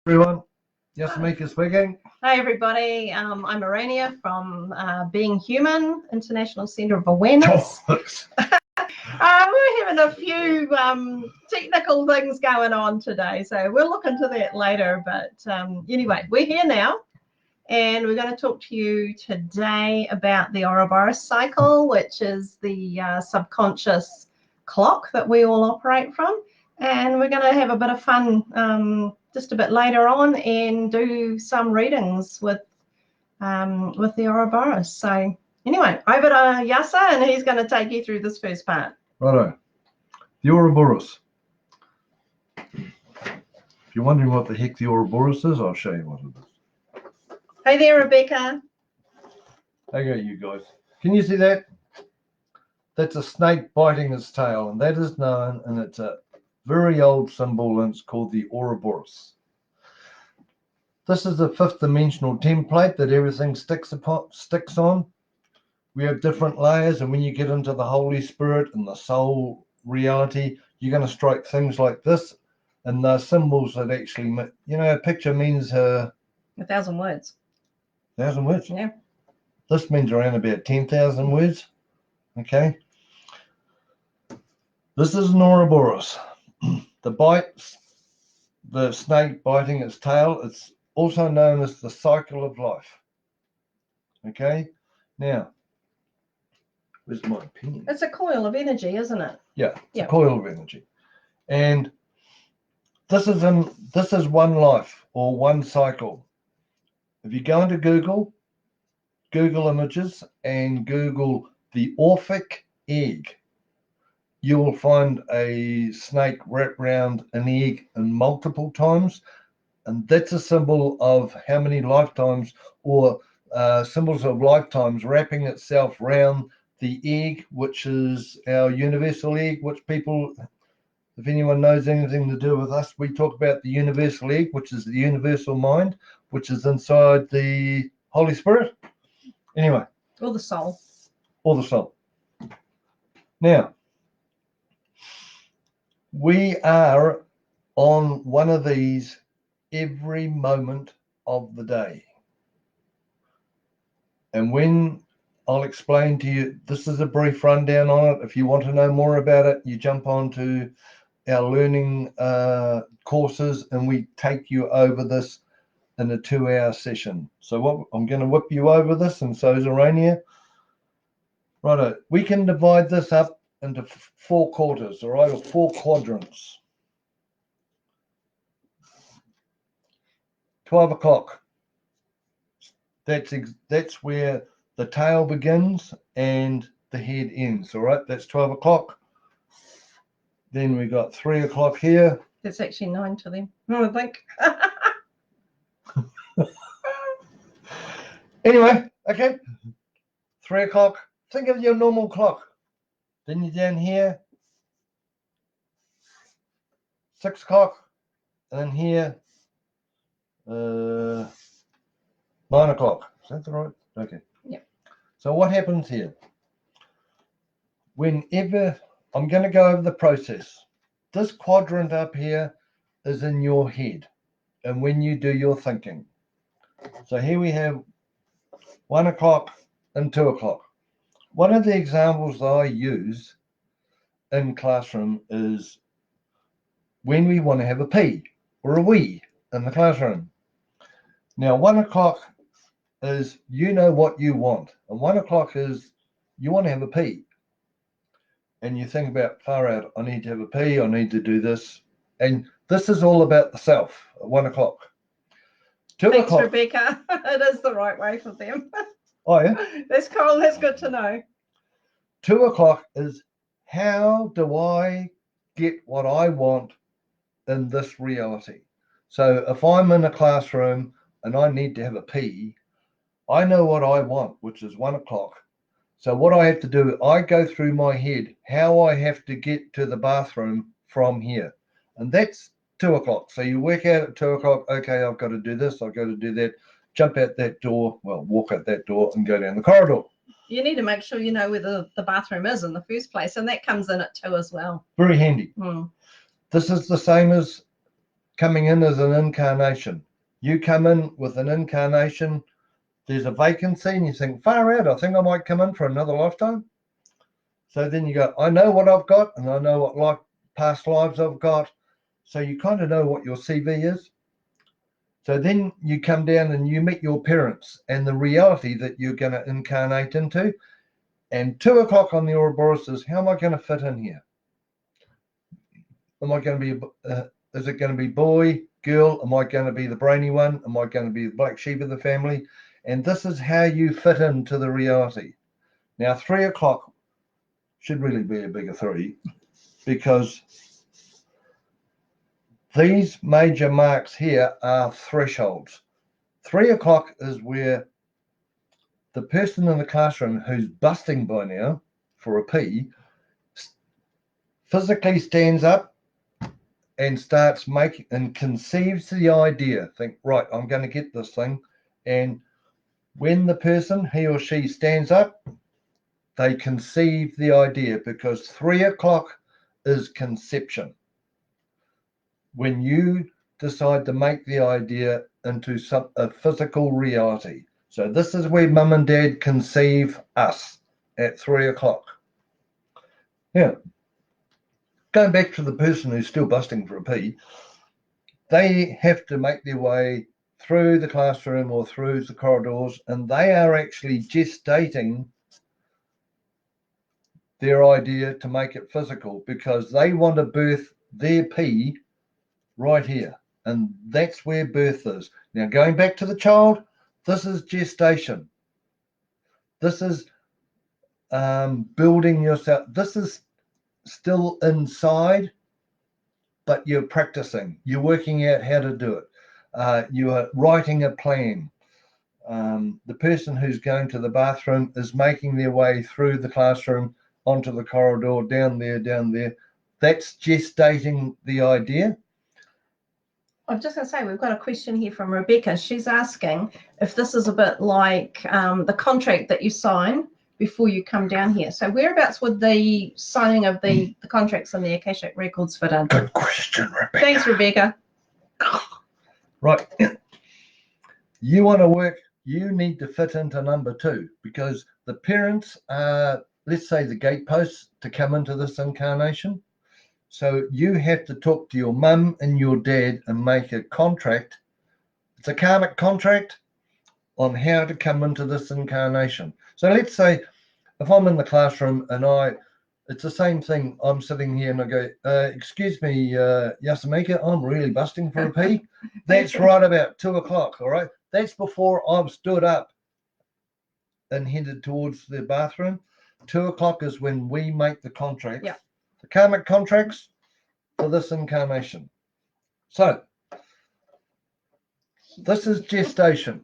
Everyone, Yasamika speaking. Hi everybody, I'm Araenia from Being Human, International Centre of Awareness. We're having a few technical things going on today, so we'll look into that later. But anyway, we're here now, and we're going to talk to you today about the Ouroboros cycle, which is the subconscious clock that we all operate from. And we're going to have a bit of fun just a bit later on and do some readings with the Ouroboros. So anyway, over to Yasa, and he's going to take you through this first part. Righto. The Ouroboros. If you're wondering what the heck the Ouroboros is, I'll show you what it is. Hey there, Rebecca. Okay, you guys. Can you see that? That's a snake biting its tail, and that is known, and it's a very old symbol, and it's called the Ouroboros. This is a fifth dimensional template that everything sticks on. We have different layers, and when you get into the Holy Spirit and the soul reality, you're going to strike things like this, and the symbols that actually, a picture means 1,000 words. 1,000 words? Yeah. This means around about 10,000 words. Okay. This is an Ouroboros. The snake biting its tail, it's also known as the cycle of life. Okay, now, where's my pen? It's a coil of energy, isn't it? Yeah, it's a coil of energy. And this is one life or one cycle. If you go into Google images and Google the Orphic egg, you will find a snake wrapped around an egg in multiple times, and that's a symbol of how many lifetimes, or symbols of lifetimes wrapping itself around the egg, which is our universal egg, which people, if anyone knows anything to do with us, we talk about the universal egg, which is the universal mind, which is inside the Holy Spirit. Anyway. Or the soul. Or the soul. Now, we are on one of these every moment of the day. And when I'll explain to you, this is a brief rundown on it. If you want to know more about it, you jump onto our learning courses, and we take you over this in a 2-hour session. So I'm going to whip you over this, and so is Araenia. Righto, we can divide this up into 4 quarters, all right, or 4 quadrants. 12 o'clock. That's where the tail begins and the head ends, all right? That's 12 o'clock. Then we got 3 o'clock here. That's actually 9 to them, I think. Anyway, okay. 3 o'clock. Think of your normal clock. Then you're down here. 6 o'clock. And then here. 9 o'clock. Is that right? Okay. Yep. So what happens here? Whenever I'm going to go over the process, this quadrant up here is in your head, and when you do your thinking. So here we have 1 o'clock and 2 o'clock. One of the examples that I use in classroom is when we want to have a pee or a wee in the classroom. Now, 1 o'clock is you know what you want, and 1 o'clock is you want to have a pee. And you think about, far out, I need to have a pee, I need to do this. And this is all about the self at 1 o'clock. 2 Thanks, o'clock. Rebecca. It is the right way for them. Oh, yeah? That's cool. That's good to know. 2 o'clock is how do I get what I want in this reality? So if I'm in a classroom and I need to have a pee, I know what I want, which is 1 o'clock. So what I have to do, I go through my head how I have to get to the bathroom from here. And that's 2 o'clock. So you work out at 2 o'clock, okay, I've got to do this, I've got to do that, jump out that door, walk out that door and go down the corridor. You need to make sure you know where the bathroom is in the first place, and that comes in at 2 as well. Very handy. Hmm. This is the same as coming in as an incarnation. You come in with an incarnation, there's a vacancy, and you think, far out, I think I might come in for another lifetime. So then you go, I know what I've got, and I know what past lives I've got. So you kind of know what your CV is. So then you come down and you meet your parents and the reality that you're going to incarnate into. And 2 o'clock on the Ouroboros is, how am I going to fit in here? Am I going to be, is it going to be boy, girl? Am I going to be the brainy one? Am I going to be the black sheep of the family? And this is how you fit into the reality. Now, 3 o'clock should really be a bigger 3, because these major marks here are thresholds. 3 o'clock is where the person in the classroom who's busting by now for a P physically stands up and starts making and conceives the idea. Think, right, I'm going to get this thing. And when the person, he or she, stands up, they conceive the idea, because 3 o'clock is conception. When you decide to make the idea into a physical reality. So this is where mum and dad conceive us, at 3 o'clock. Now, going back to the person who's still busting for a P, they have to make their way through the classroom or through the corridors, and they are actually gestating their idea to make it physical, because they want to birth their P right here. And that's where birth is. Now, going back to the child, this is gestation. This is building yourself. This is still inside, but you're practicing. You're working out how to do it. You are writing a plan. The person who's going to the bathroom is making their way through the classroom onto the corridor, down there. That's gestating the idea. I'm just going to say, we've got a question here from Rebecca. She's asking if this is a bit like the contract that you sign before you come down here. So whereabouts would the signing of the contracts and the Akashic records fit in? Good question, Rebecca. Thanks, Rebecca. Right. You want to work, you need to fit into number 2, because the parents are, let's say, the gateposts to come into this incarnation. So you have to talk to your mum and your dad and make a contract. It's a karmic contract on how to come into this incarnation. So let's say if I'm in the classroom and it's the same thing. I'm sitting here and I go, excuse me, Yasamika, I'm really busting for a P. That's right about 2 o'clock, all right? That's before I've stood up and headed towards the bathroom. 2 o'clock is when we make the contract. Yeah. The karmic contracts for this incarnation. So this is gestation.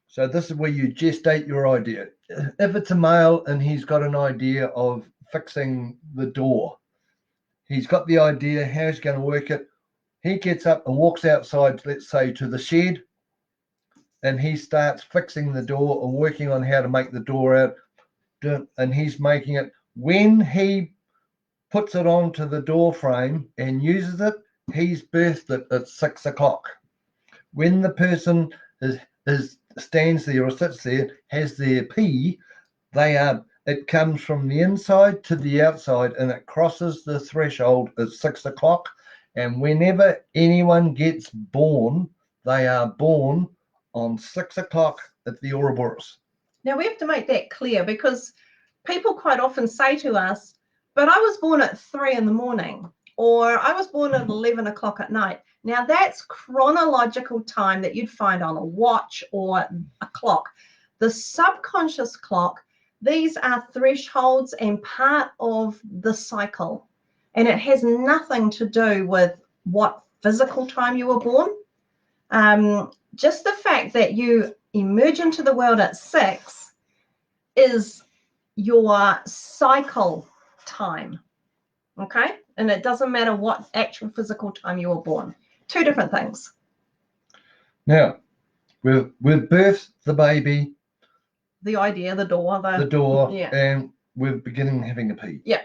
So this is where you gestate your idea. If it's a male and he's got an idea of fixing the door, he's got the idea how he's going to work it. He gets up and walks outside, let's say, to the shed, and he starts fixing the door or working on how to make the door out, and he's making it. When he puts it onto the door frame and uses it, he's birthed it at 6 o'clock. When the person stands there or sits there, has their P, it comes from the inside to the outside, and it crosses the threshold at 6 o'clock. And whenever anyone gets born, they are born on 6 o'clock at the Ouroboros. Now we have to make that clear, because people quite often say to us, but I was born at 3 in the morning, or I was born at 11 o'clock at night. Now that's chronological time that you'd find on a watch or a clock. The subconscious clock, these are thresholds and part of the cycle. And it has nothing to do with what physical time you were born. Just the fact that you emerge into the world at 6 is your cycle time, okay? And it doesn't matter what actual physical time you were born. 2 different things. Now, we've birthed the baby, the idea, the door, yeah. And we're beginning having a P. Yeah.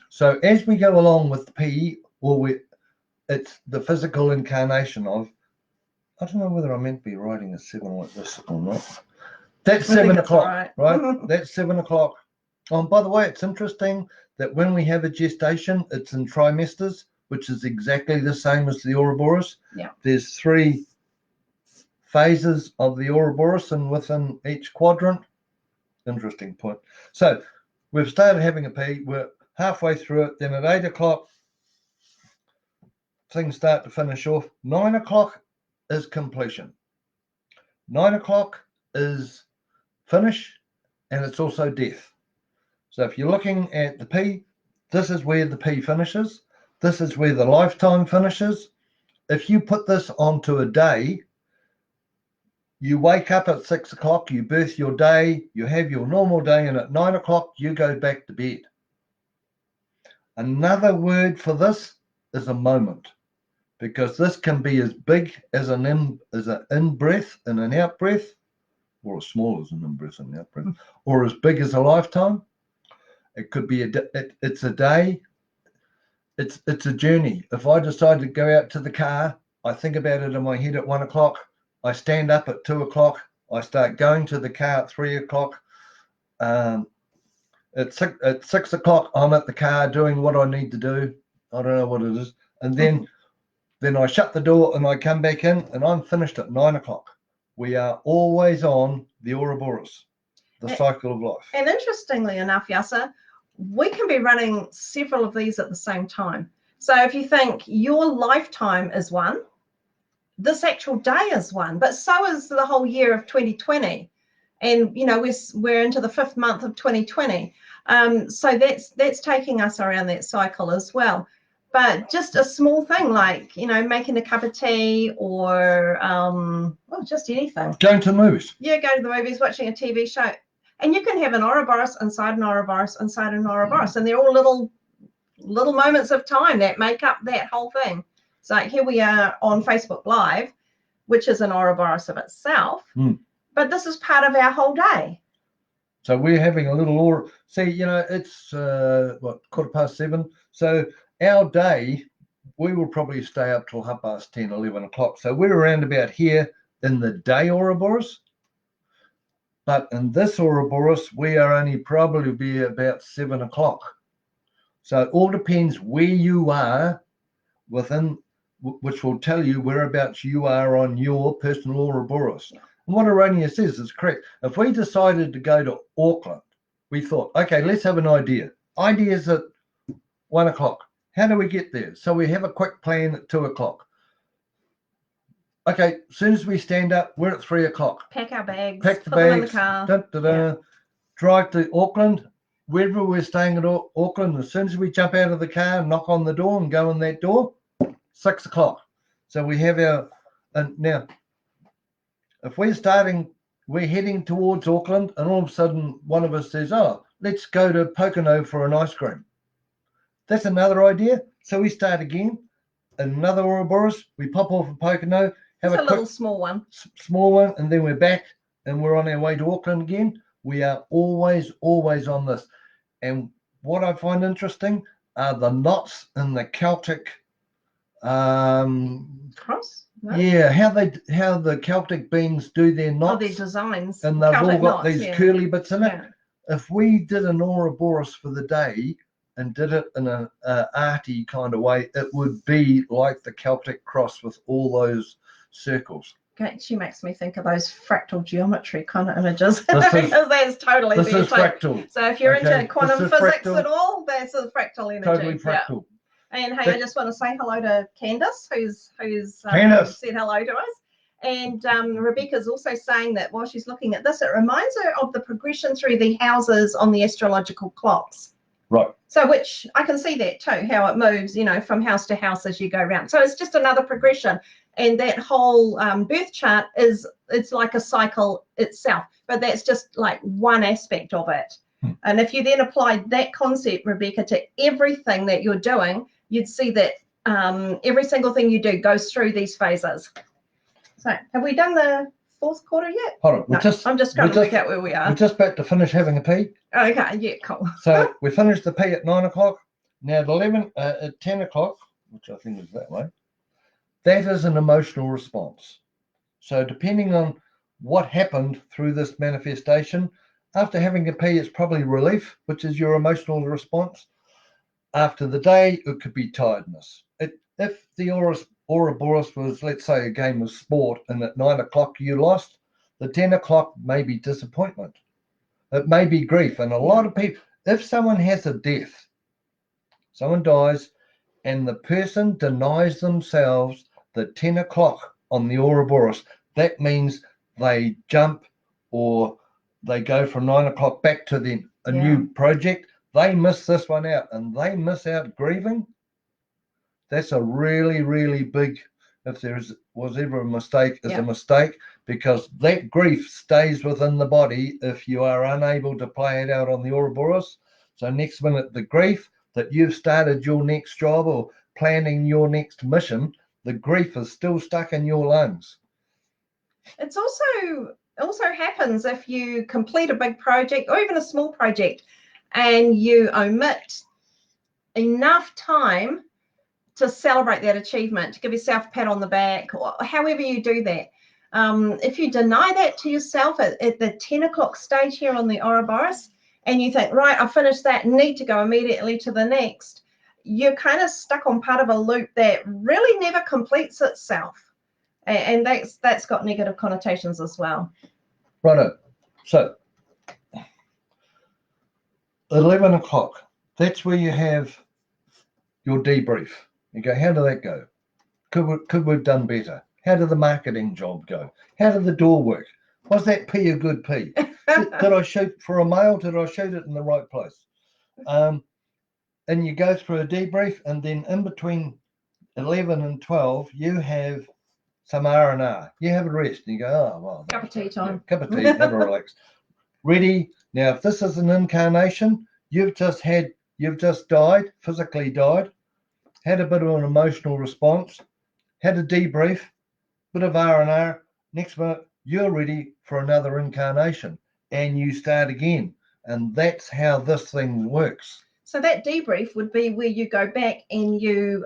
So as we go along with the P, or it's the physical incarnation of, I don't know whether I'm meant to be writing a 7 like this or not. That's 7 o'clock, right? That's 7 o'clock. Oh, and by the way, it's interesting that when we have a gestation, it's in trimesters, which is exactly the same as the Ouroboros. Yeah. There's 3 phases of the Ouroboros and within each quadrant. Interesting point. So we've started having a pee. We're halfway through it. Then at 8 o'clock, things start to finish off. 9 o'clock is completion. 9 o'clock is finish, and it's also death. So if you're looking at the P, this is where the P finishes. This is where the lifetime finishes. If you put this onto a day, you wake up at 6 o'clock, you birth your day, you have your normal day, and at 9 o'clock, you go back to bed. Another word for this is a moment, because this can be as big as an in-breath and an out-breath, or as small as an in-breath and out-breath, or as big as a lifetime. It could be it's a day. It's a journey. If I decide to go out to the car, I think about it in my head at 1 o'clock. I stand up at 2 o'clock. I start going to the car at 3 o'clock. At 6 o'clock, I'm at the car doing what I need to do. I don't know what it is. And then I shut the door and I come back in and I'm finished at 9 o'clock. We are always on the Ouroboros, the cycle of life. And interestingly enough, Yasa, we can be running several of these at the same time. So if you think your lifetime is one, this actual day is one, but so is the whole year of 2020. And, you know, we're into the 5th month of 2020. So that's taking us around that cycle as well. But just a small thing like, you know, making a cup of tea or just anything. Going to the movies. Yeah, go to the movies, watching a TV show. And you can have an Ouroboros inside an Ouroboros inside an Ouroboros. And they're all little moments of time that make up that whole thing. So here we are on Facebook Live, which is an Ouroboros of itself. But this is part of our whole day. So we're having a little, see, you know, it's 7:15. So our day, we will probably stay up till 10:30, 11 o'clock. So we're around about here in the day Ouroboros. But in this Ouroboros, we are only probably be about 7 o'clock. So it all depends where you are within, which will tell you whereabouts you are on your personal Ouroboros. And what Araenia says is correct. If we decided to go to Auckland, we thought, okay, let's have an idea. Idea's at 1 o'clock. How do we get there? So we have a quick plan at 2 o'clock. Okay, as soon as we stand up, we're at 3 o'clock. Pack our bags, Pack the put bags, them in the car. Drive to Auckland. Wherever we're staying at Auckland, as soon as we jump out of the car, knock on the door and go in that door, 6 o'clock. So we have our, and now, if we're heading towards Auckland and all of a sudden one of us says, oh, let's go to Pocono for an ice cream. That's another idea. So we start again, another Ouroboros, we pop off at Pocono, have a little small one, and then we're back and we're on our way to Auckland again. We are always on this. And what I find interesting are the knots in the Celtic cross. No? Yeah, how the Celtic beings do their knots. Oh, their designs. And they've Celtic all got knots, these curly bits in it. Yeah. If we did an Ouroboros for the day and did it in a arty kind of way, it would be like the Celtic cross with all those circles. She makes me think of those fractal geometry kind of images because that's totally this is fractal. So if you're into quantum physics at all, that's a fractal energy. Totally fractal. Yeah. And hey, I just want to say hello to Candace, who's said hello to us. And Rebecca's also saying that while she's looking at this, it reminds her of the progression through the houses on the astrological clocks. Right. So which I can see that too, how it moves, you know, from house to house as you go around. So it's just another progression. And that whole birth chart it's like a cycle itself, but that's just like one aspect of it. And if you then applied that concept, Rebecca, to everything that you're doing, you'd see that every single thing you do goes through these phases. So have we done the 4th quarter yet? Hold on. No, I'm just trying to work out where we are. We're just about to finish having a pee. Okay, yeah, cool. So we finished the pee at 9 o'clock. Now at 10 o'clock, which I think is that way. that is an emotional response. So depending on what happened through this manifestation, after having a pee, it's probably relief, which is your emotional response. After the day, it could be tiredness. If the Ouroboros was, let's say, a game of sport, and at 9 o'clock you lost, the 10 o'clock may be disappointment. It may be grief. And a lot of people, if someone has a death, someone dies, and the person denies themselves the 10 o'clock on the Ouroboros, that means they jump or they go from 9 o'clock back to a new project. They miss this one out, and they miss out grieving. That's a really, really big, if there was ever a mistake, is a mistake, because that grief stays within the body if you are unable to play it out on the Ouroboros. So next minute, the grief that you've started your next job or planning your next mission, the grief is still stuck in your lungs. It's also happens if you complete a big project or even a small project and you omit enough time to celebrate that achievement, to give yourself a pat on the back, or however you do that. If you deny that to yourself at the 10 o'clock stage here on the Ouroboros, and you think, right, I finished that, need to go immediately to the next, you're kind of stuck on part of a loop that really never completes itself. And that's got negative connotations as well. Righto. So 11 o'clock, that's where you have your debrief. You go, how did that go? Could we have done better? How did the marketing job go? How did the door work? Was that pee a good pee? Did I shoot for a male? Did I shoot it in the right place? And you go through a debrief, and then in between 11 and 12, you have some R&R. You have a rest, and you go, oh, well. Cup of tea time. Yeah, cup of tea, have a relax. Ready. Now, if this is an incarnation, you've just died, physically died, had a bit of an emotional response, had a debrief, bit of R&R. Next minute, you're ready for another incarnation, and you start again. And that's how this thing works. So that debrief would be where you go back and you,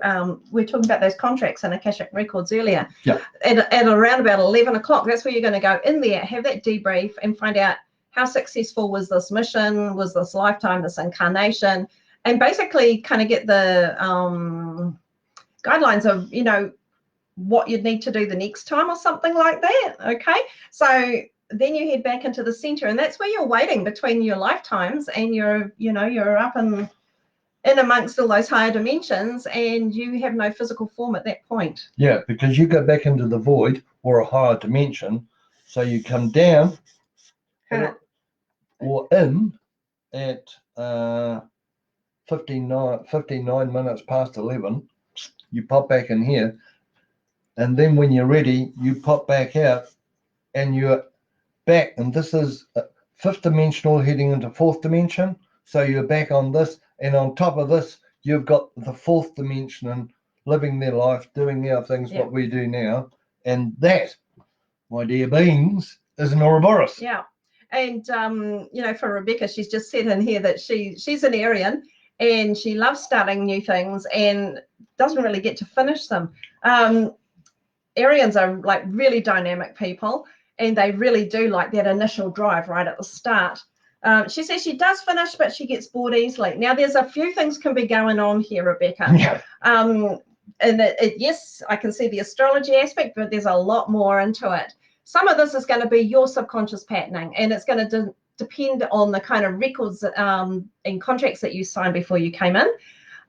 we're talking about those contracts in Akashic Records earlier. Yeah. At around about 11 o'clock, that's where you're going to go in there, have that debrief and find out how successful was this mission, was this lifetime, this incarnation, and basically kind of get the guidelines of, what you'd need to do the next time or something like that. Okay. So then you head back into the center, and that's where you're waiting between your lifetimes, and you're up in amongst all those higher dimensions, and you have no physical form at that point. Yeah, because you go back into the void or a higher dimension. So you come down or in at 59 minutes past 11. You pop back in here, and then when you're ready, you pop back out, and you're back. And this is fifth dimensional heading into fourth dimension. So you're back on this, and on top of this, you've got the fourth dimension and living their life, doing their things, what we do now. And that, my dear beings, is an Ouroboros. Yeah. And, for Rebecca, she's just said in here that she's an Arian, and she loves starting new things and doesn't really get to finish them. Arians are like really dynamic people, and they really do like that initial drive right at the start. She says she does finish, but she gets bored easily. Now, there's a few things can be going on here, Rebecca. Yeah. And yes, I can see the astrology aspect, but there's a lot more into it. Some of this is going to be your subconscious patterning, and it's going to depend on the kind of records and contracts that you signed before you came in.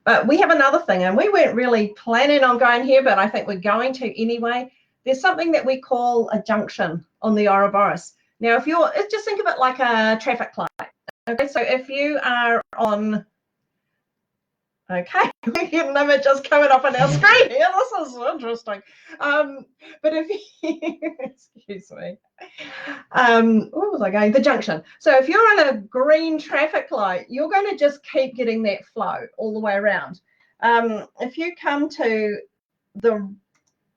But we have another thing, and we weren't really planning on going here, but I think we're going to anyway. There's something that we call a junction on the Ouroboros. Now, just think of it like a traffic light. Okay, so if you are on, okay, we get an image just coming up on our screen here. This is interesting. But if you, excuse me, where was I going? The junction. So if you're on a green traffic light, you're going to just keep getting that flow all the way around. If you come to the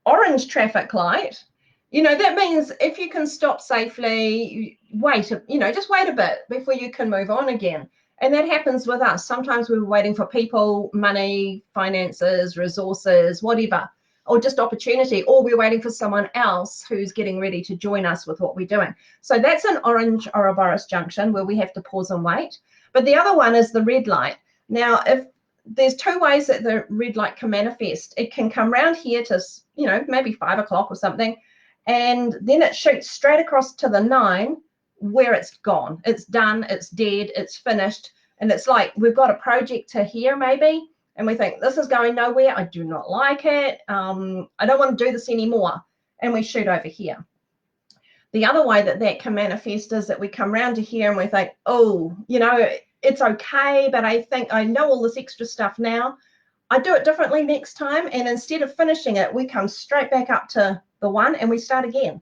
orange traffic light, that means if you can stop safely, wait, just wait a bit before you can move on again. And that happens with us. Sometimes we're waiting for people, money, finances, resources, whatever. or just opportunity, or we're waiting for someone else who's getting ready to join us with what we're doing. So that's an orange Ouroboros junction where we have to pause and wait. But the other one is the red light. Now, if there's two ways that the red light can manifest. It can come round here to, you know, maybe 5 o'clock or something, and then it shoots straight across to the 9 where it's gone. It's done, it's dead, it's finished. And it's like we've got a project to here maybe, and we think this is going nowhere. I do not like it. I don't want to do this anymore. And we shoot over here. The other way that that can manifest is that we come round to here and we think, oh, you know, it's okay, but I think I know all this extra stuff now. I do it differently next time. And instead of finishing it, we come straight back up to the 1 and we start again.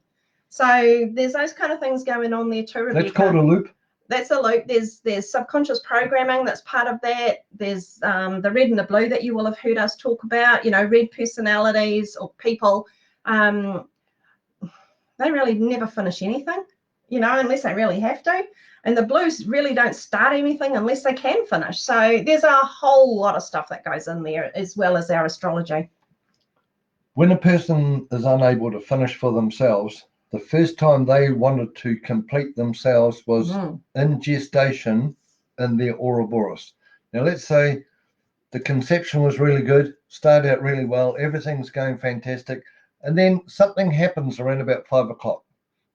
So there's those kind of things going on there too, Rebecca. That's called a loop. That's a loop. There's subconscious programming that's part of that. There's the red and the blue that you will have heard us talk about, you know, red personalities or people. They really never finish anything, you know, unless they really have to. And the blues really don't start anything unless they can finish. So there's a whole lot of stuff that goes in there, as well as our astrology. When a person is unable to finish for themselves, the first time they wanted to complete themselves was in gestation in their Ouroboros. Now, let's say the conception was really good, started out really well, everything's going fantastic, and then something happens around about 5 o'clock.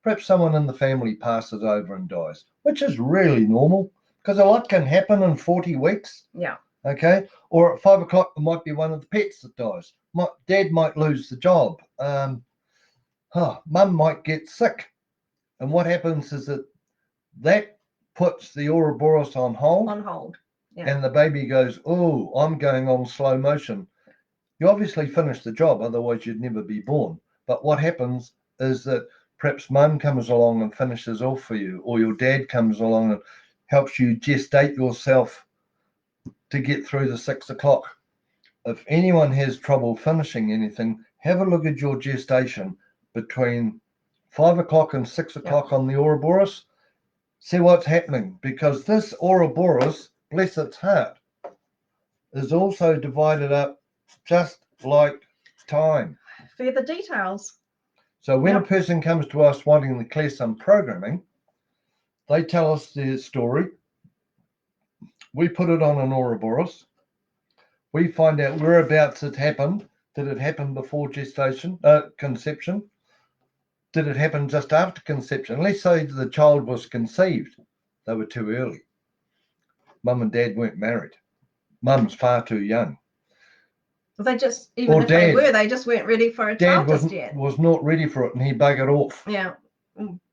Perhaps someone in the family passes over and dies, which is really normal because a lot can happen in 40 weeks. Yeah. Okay. Or at 5 o'clock, it might be one of the pets that dies. Dad might lose the job. Mum might get sick. And what happens is that puts the Ouroboros on hold. On hold. Yeah. And the baby goes, oh, I'm going on slow motion. You obviously finished the job, otherwise you'd never be born. But what happens is that perhaps mum comes along and finishes off for you, or your dad comes along and helps you gestate yourself to get through the 6 o'clock. If anyone has trouble finishing anything, have a look at your gestation between 5 o'clock and 6 o'clock on the Ouroboros. See what's happening, because this Ouroboros, bless its heart, is also divided up just like time. For the details. So when a person comes to us wanting to clear some programming, they tell us their story. We put it on an Ouroboros. We find out whereabouts it happened. Did it happen before gestation, conception? Did it happen just after conception? Let's say the child was conceived. They were too early. Mum and dad weren't married. Mum's far too young. They just, even if they were, they just weren't ready for a child just yet. Dad was not ready for it and he buggered off. Yeah,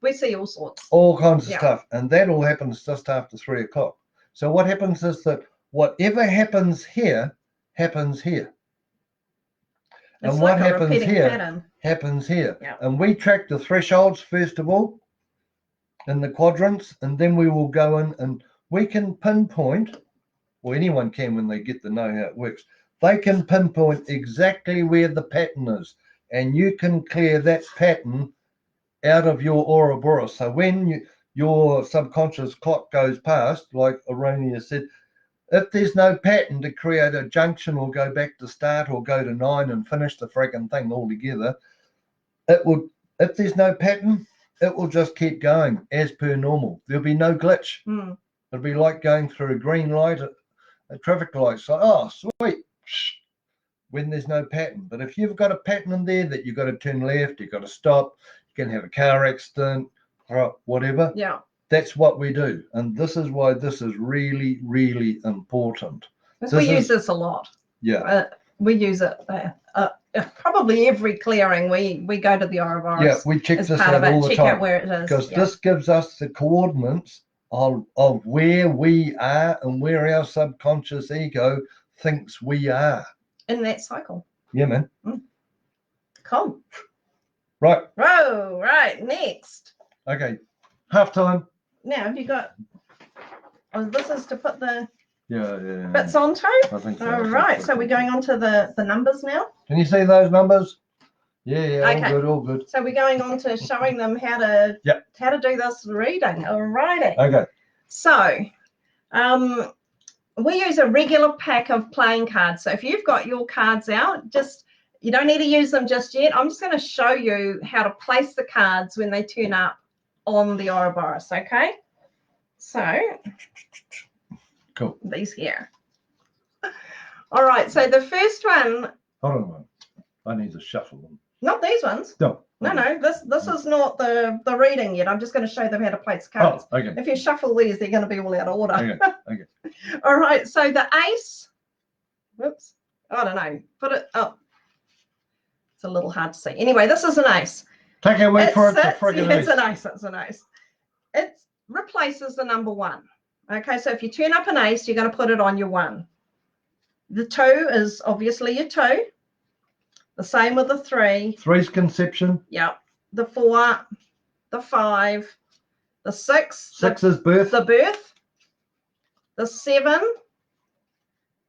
we see all sorts. All kinds of stuff. And that all happens just after 3 o'clock. So what happens is that whatever happens here, happens here. It's and like what happens here, pattern. happens here. Yeah. And we track the thresholds, first of all, in the quadrants, and then we will go in and we can pinpoint, or anyone can when they get to know how it works, they can pinpoint exactly where the pattern is, and you can clear that pattern out of your Ouroboros. So when your subconscious clock goes past, like Araenia said, if there's no pattern to create a junction or go back to start or go to 9 and finish the friggin' thing altogether, it will, if there's no pattern, it will just keep going as per normal. There'll be no glitch. It'll be like going through a green light, a traffic light. So, oh, sweet, when there's no pattern. But if you've got a pattern in there that you've got to turn left, you've got to stop, you can have a car accident, or whatever. Yeah. That's what we do. And this is why this is really, really important. We use this a lot. Yeah. We use it probably every clearing. We go to the Ouroboros. Yeah, we check this out all the time. Check out where it is. Because this gives us the coordinates of where we are and where our subconscious ego thinks we are. In that cycle. Yeah, man. Cool. Right. Oh, right. Next. Okay. Half time. Now, have you got... Oh, this is to put the yeah. bits onto? I think so. All right. So we're going on to the numbers now. Can you see those numbers? Yeah. Okay. All good. So we're going on to showing them how to do this reading. All righty. Okay. So we use a regular pack of playing cards. So if you've got your cards out, just You don't need to use them just yet. I'm just going to show you how to place the cards when they turn up on the Ouroboros, okay? So, cool. These here. All right, so the first one. Hold on a moment. I need to shuffle them. Not these ones. No. No, this is not the reading yet. I'm just going to show them how to place cards. Oh, okay. If you shuffle these, they're going to be all out of order. Okay. All right, so the ace. Whoops. I don't know. Put it up. It's a little hard to see. Anyway, this is an ace. Take our word for it. It's a friggin' ace. It's an ace. It's an ace. It replaces the number 1. Okay, so if you turn up an ace, you're going to put it on your 1. The 2 is obviously your 2. The same with the 3. 3's conception. Yep. The 4, the 5, the 6. 6 is birth. The birth. The 7.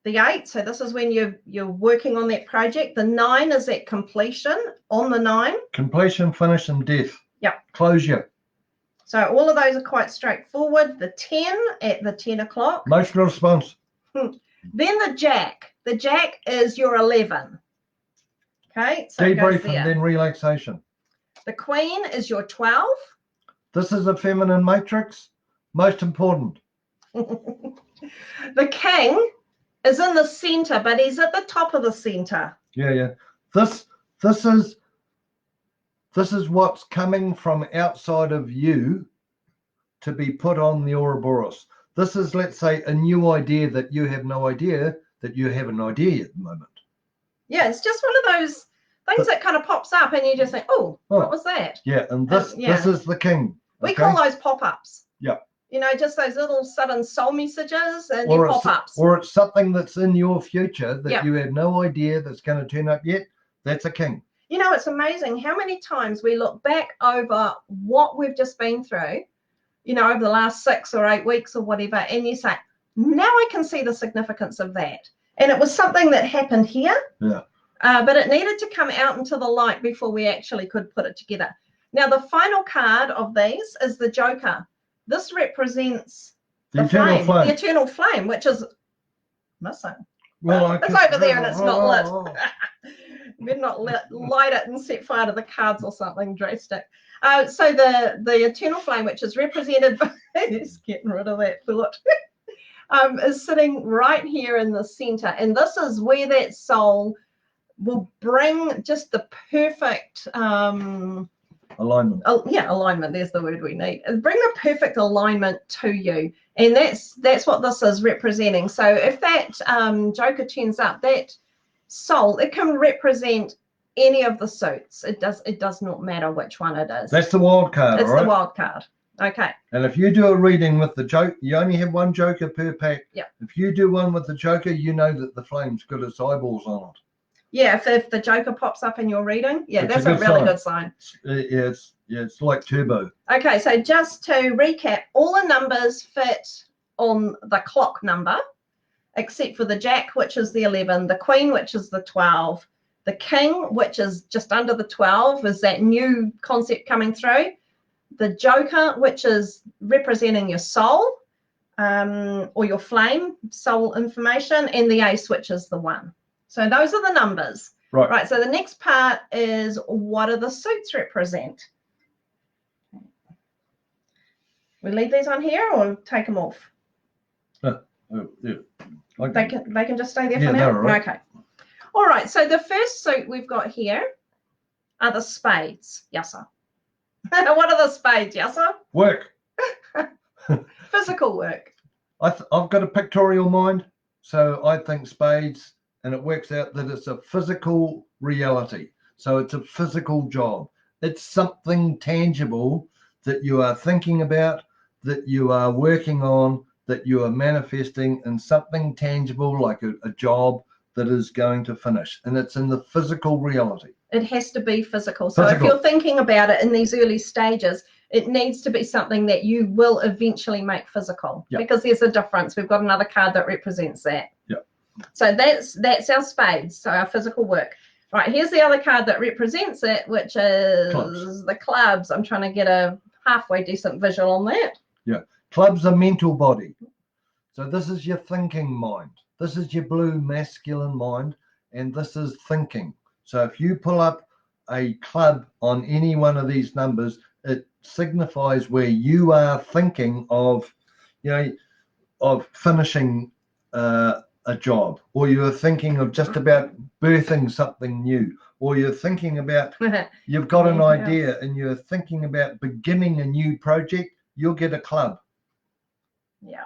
The 8. So this is when you're working on that project. The 9 is at completion on the 9. Completion, finish, and death. Yep. Closure. So all of those are quite straightforward. The 10 at the 10 o'clock. Emotional response. Then the jack. The jack is your 11. Okay, so Debrief and then relaxation. The queen is your 12. This is a feminine matrix. Most important. The king is in the center, but he's at the top of the center. Yeah. This is what's coming from outside of you to be put on the Ouroboros. This is, let's say, a new idea that you have no idea that you have an idea at the moment. Yeah, it's just one of those things that kind of pops up and you just think, oh, what was that? Yeah, and this is the king. We call those pop-ups. Yeah. You know, just those little sudden soul messages and your pop-ups. Or it's something that's in your future that you have no idea that's going to turn up yet. That's a king. You know, it's amazing how many times we look back over what we've just been through, you know, over the last 6 or 8 weeks or whatever, and you say, now I can see the significance of that. And it was something that happened here. Yeah. But it needed to come out into the light before we actually could put it together. Now, the final card of these is the Joker. This represents the flame, the eternal flame, which is missing. Well, it's over there and it's not lit. Better not light it and set fire to the cards or something drastic. So the eternal flame, which is represented by, just getting rid of that thought, is sitting right here in the center. And this is where that soul will bring just the perfect alignment. Alignment. There's the word we need. Bring the perfect alignment to you, and that's what this is representing. So if that Joker turns up, that soul, it can represent any of the suits. It does not matter which one it is. That's the wild card. It's the wild card. Okay. And if you do a reading with the Joker, you only have one Joker per pack. Yeah. If you do one with the Joker, you know that the flame's got its eyeballs on it. Yeah, if the Joker pops up in your reading, that's a really good sign. It's like turbo. Okay, so just to recap, all the numbers fit on the clock number, except for the Jack, which is the 11, the Queen, which is the 12, the King, which is just under the 12, is that new concept coming through, the Joker, which is representing your soul, or your flame, soul information, and the Ace, which is the 1. So those are the numbers. Right. So the next part is, what do the suits represent? We leave these on here or take them off? Yeah. They can just stay there for now? Right. Okay. All right. So the first suit we've got here are the spades. Yasa. What are the spades, Yasa? Work. Physical work. I've got a pictorial mind, so I think spades. And it works out that it's a physical reality. So it's a physical job. It's something tangible that you are thinking about, that you are working on, that you are manifesting, and something tangible like a job that is going to finish. And it's in the physical reality. It has to be physical. So if you're thinking about it in these early stages, it needs to be something that you will eventually make physical. Yep. Because there's a difference. We've got another card that represents that. Yeah. So that's our spades, so our physical work. Right, here's the other card that represents it, which is the clubs. I'm trying to get a halfway decent visual on that. Yeah, clubs are mental body. So this is your thinking mind. This is your blue masculine mind, and this is thinking. So if you pull up a club on any one of these numbers, it signifies where you are thinking of, of finishing a job, or you're thinking of just about birthing something new, or you're thinking about, you've got an idea and you're thinking about beginning a new project, you'll get a club. Yeah,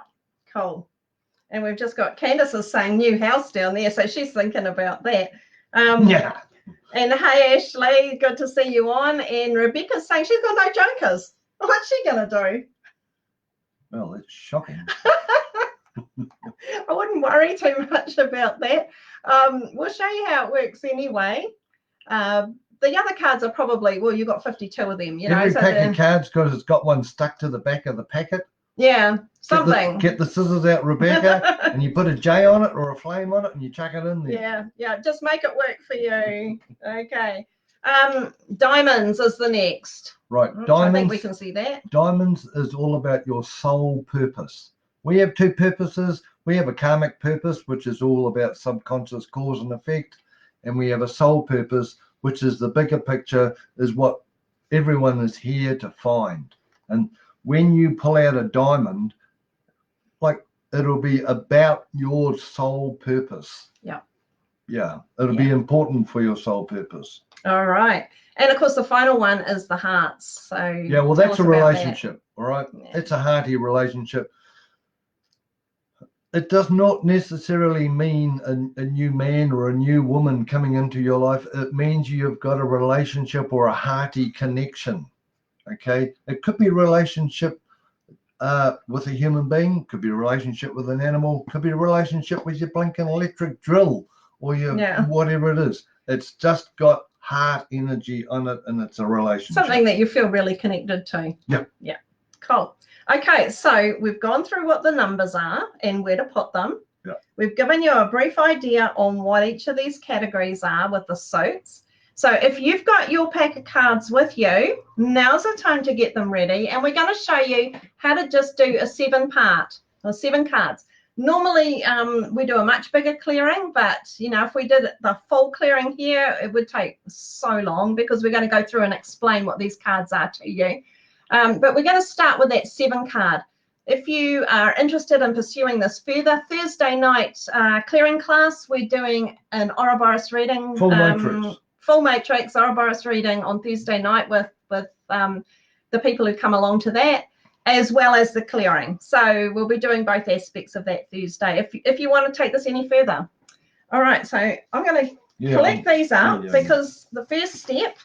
cool. And we've just got Candace is saying new house down there, so she's thinking about that. Yeah. And hey, Ashley, good to see you on. And Rebecca's saying she's got no jokers. What's she going to do? Well, it's shocking. I wouldn't worry too much about that. We'll show you how it works anyway. The other cards are probably, well, you've got 52 of them. Every pack of cards, because it's got one stuck to the back of the packet. Yeah, something. Get the scissors out, Rebecca, and you put a J on it or a flame on it and you chuck it in there. Yeah, just make it work for you. Okay. Diamonds is the next. Right, diamonds. I think we can see that. Diamonds is all about your soul purpose. We have two purposes. We have a karmic purpose, which is all about subconscious cause and effect. And we have a soul purpose, which is the bigger picture, is what everyone is here to find. And when you pull out a diamond, like, it'll be about your soul purpose. Yeah, it'll be important for your soul purpose. All right. And of course, the final one is the hearts. So yeah, well, that's a relationship. All right. Yeah. It's a hearty relationship. It does not necessarily mean a new man or a new woman coming into your life. It means you've got a relationship or a hearty connection. Okay. It could be a relationship with a human being, could be a relationship with an animal, could be a relationship with your blinking electric drill or your whatever it is. It's just got heart energy on it, and it's a relationship. Something that you feel really connected to. Yeah. Yeah. Cool. Okay, so we've gone through what the numbers are and where to put them. Yeah. We've given you a brief idea on what each of these categories are with the suits. So if you've got your pack of cards with you, now's the time to get them ready. And we're going to show you how to just do a 7 cards. Normally, we do a much bigger clearing, but, if we did the full clearing here, it would take so long because we're going to go through and explain what these cards are to you. But we're going to start with that 7 card. If you are interested in pursuing this further, Thursday night clearing class, we're doing an Ouroboros reading. Full matrix Ouroboros reading on Thursday night with the people who come along to that, as well as the clearing. So we'll be doing both aspects of that Thursday if you want to take this any further. All right, so I'm going to collect these up because the first step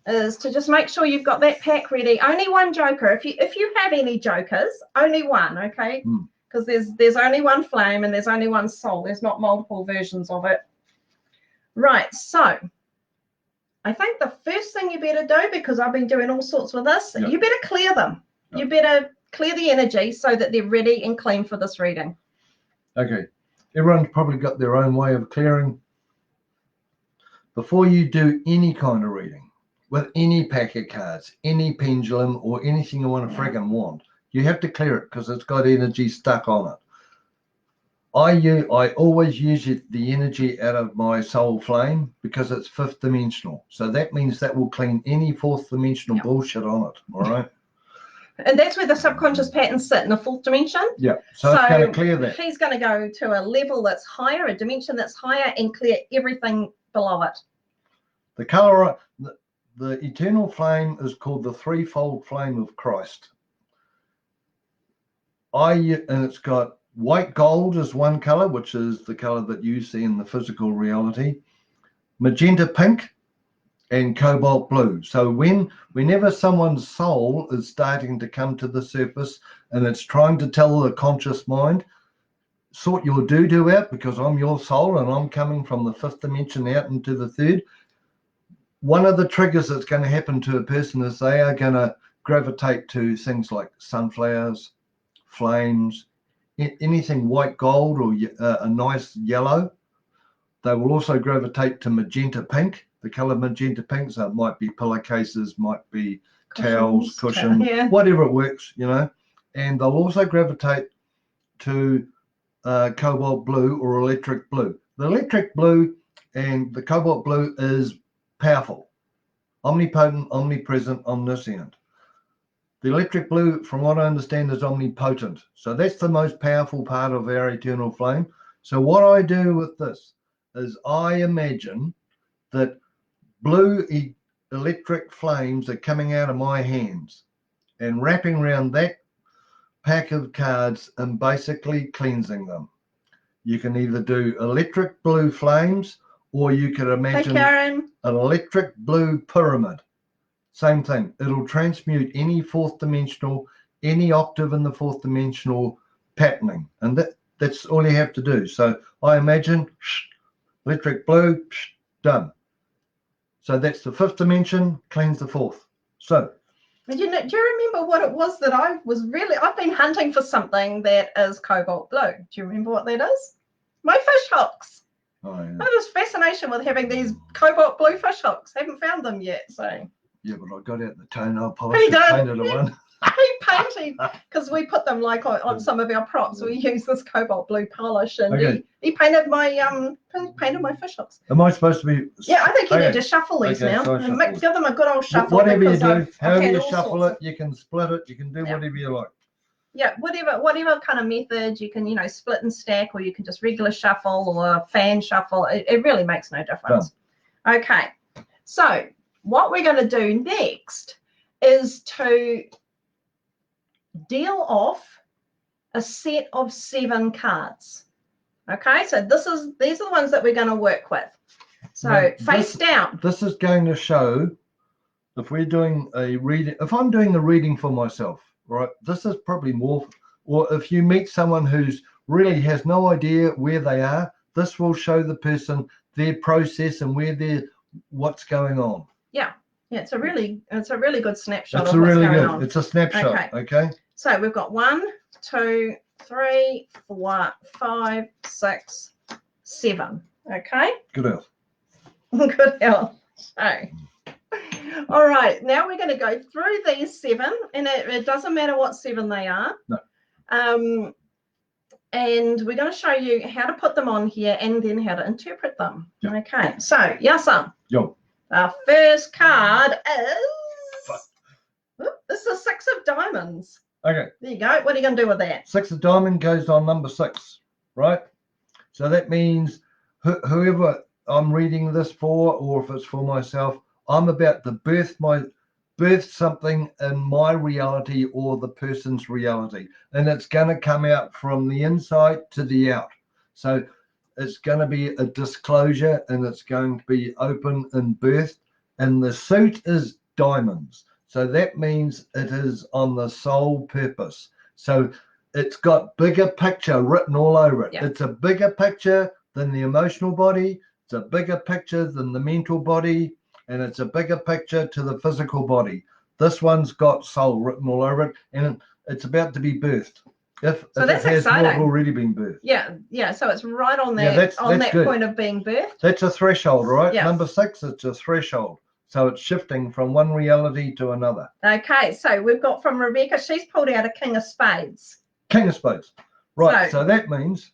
is to just make sure you've got that pack ready. Only one joker. If you have any jokers, only one, okay? Because there's only one flame and there's only one soul. There's not multiple versions of it. Right, so I think the first thing you better do, because I've been doing all sorts with this, you better clear them. You better clear the energy so that they're ready and clean for this reading. Okay, everyone's probably got their own way of clearing. Before you do any kind of reading, with any pack of cards, any pendulum, or anything you want to friggin' want, you have to clear it because it's got energy stuck on it. I always use the energy out of my soul flame because it's 5th dimensional. So that means that will clean any 4th dimensional bullshit on it. All right. And that's where the subconscious patterns sit in the 4th dimension. Yeah. So it's going to clear that. He's going to go to a level that's higher, a dimension that's higher, and clear everything below it. The color, the eternal flame is called the threefold flame of Christ. And it's got white gold is one color, which is the color that you see in the physical reality, magenta pink, and cobalt blue. So whenever someone's soul is starting to come to the surface and it's trying to tell the conscious mind, sort your doo-doo out because I'm your soul and I'm coming from the 5th dimension out into the 3rd. One of the triggers that's going to happen to a person is they are going to gravitate to things like sunflowers, flames, anything white gold or a nice yellow. They will also gravitate to magenta pink, the color magenta pink. So it might be pillowcases, might be towels, cushions, whatever it works, And they'll also gravitate to cobalt blue or electric blue. The electric blue And the cobalt blue is powerful, omnipotent, omnipresent, omniscient. The electric blue, from what I understand, is omnipotent. So that's the most powerful part of our eternal flame. So what I do with this is I imagine that blue electric flames are coming out of my hands and wrapping around that pack of cards and basically cleansing them. You can either do electric blue flames, or you could imagine an electric blue pyramid. Same thing. It'll transmute any fourth dimensional, any octave in the fourth dimensional patterning. And that's all you have to do. So I imagine electric blue, done. So that's the fifth dimension, cleanse the fourth. So. And do you remember what it was that I've been hunting for something that is cobalt blue. Do you remember what that is? My fish hooks. Oh, yeah. I have this fascination with having these cobalt blue fish hooks. Haven't found them yet, so. Yeah, but I got out the toenail polish and painted a one. He painted, because we put them like on some of our props. We use this cobalt blue polish, and he painted my fish hooks. Am I supposed to be? Yeah, I think you need to shuffle these now. So And give them a good old shuffle. Whatever you do, however you shuffle it, you can split it. You can do whatever you like. Yeah, whatever kind of method you can, split and stack, or you can just regular shuffle or fan shuffle. It really makes no difference. Done. Okay, so what we're going to do next is to deal off a set of 7 cards. Okay, so these are the ones that we're going to work with. So now, face down. This is going to show if we're doing a reading. If I'm doing a reading for myself, right? This is probably more. Or if you meet someone who's really has no idea where they are, this will show the person their process and what's going on. Yeah. Yeah, it's a really good snapshot. It's It's a snapshot. Okay. So we've got 1, 2, 3, 4, 5, 6, 7. Okay. Good health. Good health. So, all right. Now we're going to go through these 7, and it doesn't matter what 7 they are. No. And we're going to show you how to put them on here and then how to interpret them. Yep. Okay. So, Yasa. Yo. Our first card is this is 6 of diamonds. Okay. There you go. What are you going to do with that? 6 of diamond goes on number 6, right? So that means whoever I'm reading this for, or if it's for myself, I'm about to birth something in my reality or the person's reality, and it's going to come out from the inside to the out. So it's going to be a disclosure, and it's going to be open and birthed. And the suit is diamonds. So that means it is on the soul purpose. So it's got bigger picture written all over it. Yeah. It's a bigger picture than the emotional body. It's a bigger picture than the mental body. And it's a bigger picture to the physical body. This one's got soul written all over it. And it's about to be birthed. If it has not already been birthed. Yeah. So it's right on that point of being birthed. That's a threshold, right? Yeah. Number 6, it's a threshold. So it's shifting from one reality to another. Okay, so we've got from Rebecca, she's pulled out a King of Spades. King of Spades. Right, so that means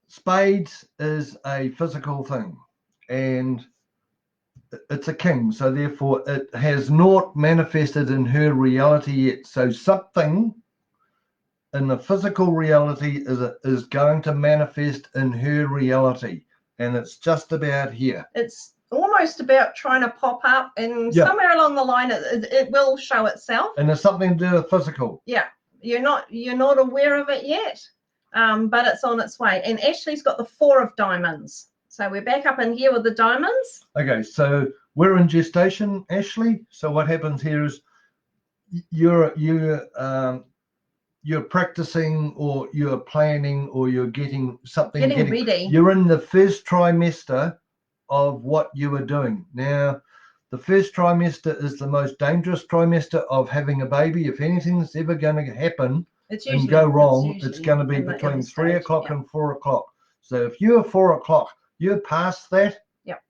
spades is a physical thing, and it's a king, so therefore it has not manifested in her reality yet. So something in the physical reality is going to manifest in her reality, and it's just about here. It's almost about trying to pop up, and somewhere along the line it will show itself. And there's something to do with physical. Yeah, you're not aware of it yet, but it's on its way. And Ashley's got the 4 of diamonds. So we're back up in here with the diamonds. Okay, so we're in gestation, Ashley. So what happens here is you're practicing, or you're planning, or you're getting something. Getting ready. You're in the first trimester of what you are doing. Now, the first trimester is the most dangerous trimester of having a baby. If anything's ever going to happen and go wrong, it's going to be between 3 o'clock and 4 o'clock. So if you're 4 o'clock, you're past that. Yep.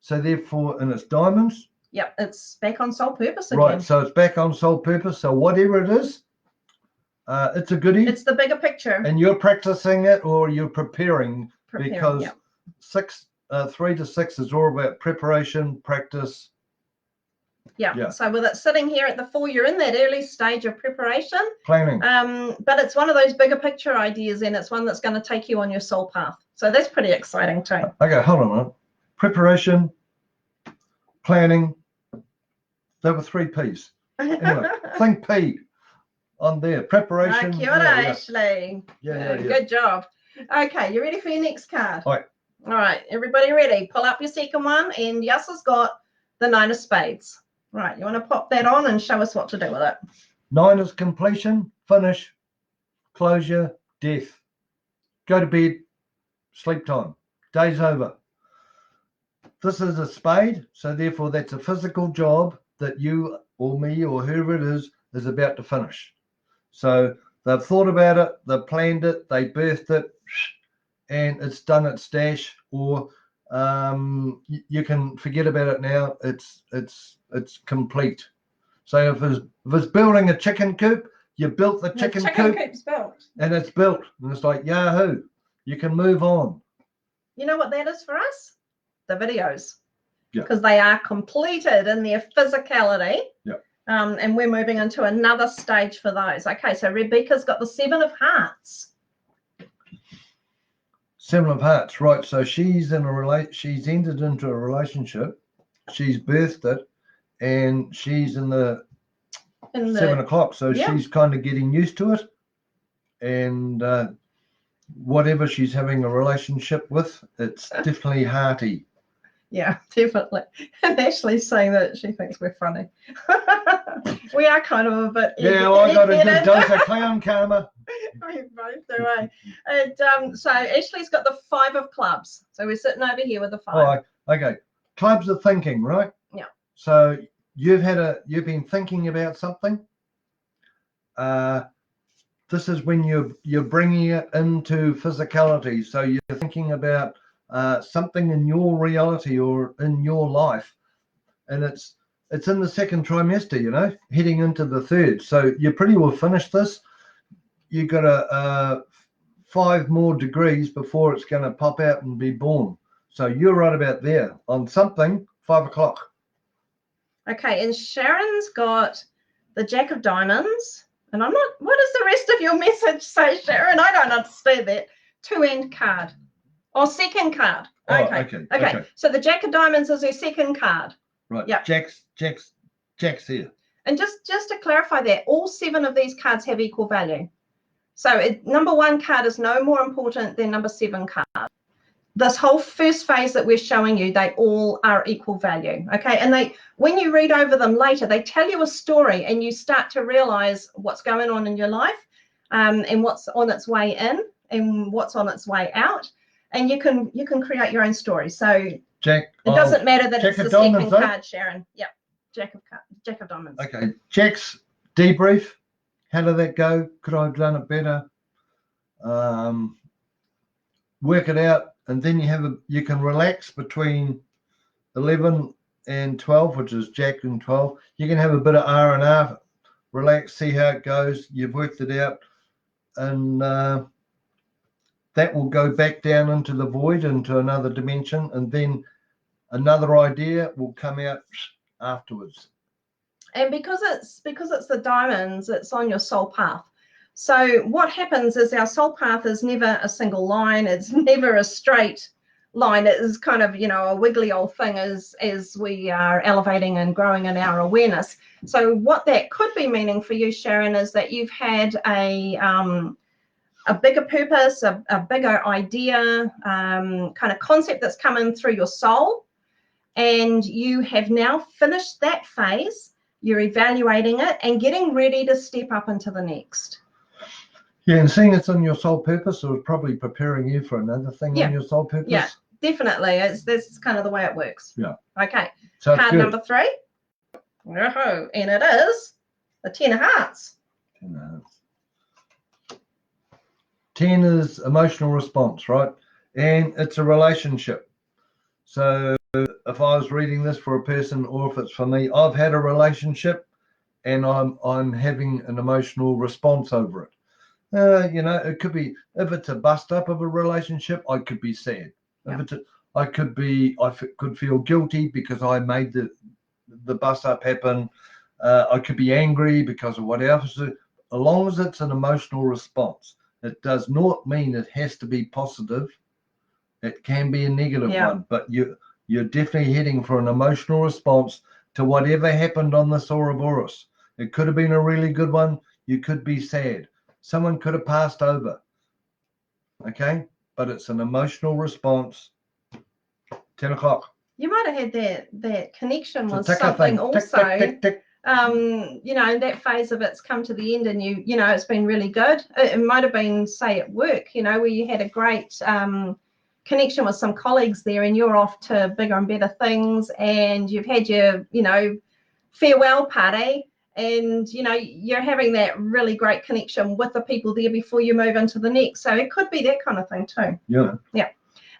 So therefore, and it's diamonds. Yep, it's back on soul purpose again. Right, so it's back on soul purpose. So whatever it is, it's a goodie. It's the bigger picture. And you're practicing it, or you're preparing because 3 to 6 is all about preparation, practice. Yeah. So with it sitting here at the 4, you're in that early stage of preparation. Planning. But it's one of those bigger picture ideas, and it's one that's going to take you on your soul path. So that's pretty exciting too. Okay, hold on a minute. Preparation, planning. There were 3 P's. Anyway, think P on there. Preparation. Kia ora, Ashley. Yeah. Good job. Okay, you ready for your next card? All right. All right, everybody ready? Pull up your second one, and Yasa's got the 9 of spades. Right, you want to pop that on and show us what to do with it. 9 is completion, finish, closure, death. Go to bed, sleep time. Day's over. This is a spade, so therefore that's a physical job that you or me or whoever it is about to finish. So they've thought about it, they've planned it, they birthed it, and it's done its dash, or you can forget about it now. It's complete. So if it's building a chicken coop, you built the chicken coop, coop's built, and it's built, and it's like yahoo, you can move on. You know what that is for us? The videos. Yeah. Because they are completed in their physicality. Yeah. And we're moving into another stage for those. Okay, so Rebecca's got the 7 of hearts. 7 of hearts, right? So she's she's entered into a relationship, she's birthed it, and she's in the 7 o'clock. So she's kind of getting used to it, and whatever she's having a relationship with, it's definitely hearty. Yeah, definitely. And Ashley's saying that she thinks we're funny. We are kind of a bit. Yeah, well, I got a good dose of clown karma. We both do, eh? And so Ashley's got the 5 of clubs. So we're sitting over here with the 5. All right, okay. Clubs are thinking, right? Yeah. So you've been thinking about something. This is when you're bringing it into physicality. So you're thinking about something in your reality or in your life, and it's in the second trimester, heading into the third. So you pretty well finished this. You got a 5 more degrees before it's going to pop out and be born. So you're right about there on something. 5 o'clock. Okay, and Sharon's got the Jack of Diamonds, and I'm not. What does the rest of your message say, Sharon? I don't understand that. 2-end card. Or second card. Okay. So the Jack of Diamonds is her second card. Right. Yeah. Jack's here. And just to clarify that, all 7 of these cards have equal value. So number 1 card is no more important than number 7 card. This whole first phase that we're showing you, they all are equal value. Okay. And when you read over them later, they tell you a story, and you start to realize what's going on in your life, and what's on its way in and what's on its way out. And you can create your own story. So it doesn't matter that it's the second card, Sharon. Yep, Jack of Diamonds. Okay, Jack's debrief. How did that go? Could I have done it better? Work it out, and then you can relax between 11 and 12, which is Jack and 12. You can have a bit of R&R, relax, see how it goes. You've worked it out, and that will go back down into the void, into another dimension, and then another idea will come out afterwards. And because it's the diamonds, it's on your soul path. So what happens is our soul path is never a single line. It's never a straight line. It is kind of, a wiggly old thing as we are elevating and growing in our awareness. So what that could be meaning for you, Sharon, is that you've had a bigger purpose, a bigger idea, kind of concept that's come in through your soul, and you have now finished that phase. You're evaluating it and getting ready to step up into the next. Yeah, and seeing it's on your soul purpose, or probably preparing you for another thing on your soul purpose. Yeah, definitely. That's kind of the way it works. Yeah. Okay. So card number 3. Oh, and it is the 10 of Hearts. 10 of Hearts. 10 is emotional response, right? And it's a relationship. So if I was reading this for a person, or if it's for me, I've had a relationship and I'm having an emotional response over it. It could be, if it's a bust up of a relationship, I could be sad. If it's I could feel guilty because I made the bust up happen. I could be angry because of whatever. So as long as it's an emotional response, it does not mean it has to be positive. It can be a negative one, but you're definitely heading for an emotional response to whatever happened on this Ouroboros. It could have been a really good one. You could be sad. Someone could have passed over. Okay, but it's an emotional response. 10 o'clock. You might have had that connection with Tick something also. Tick, tick, tick. You know, in that phase of it's come to the end, and you know it's been really good. It might have been, say, at work, you know, where you had a great connection with some colleagues there, and you're off to bigger and better things, and you've had your, you know, farewell party, and you know you're having that really great connection with the people there before you move into the next. So it could be that kind of thing too. Yeah.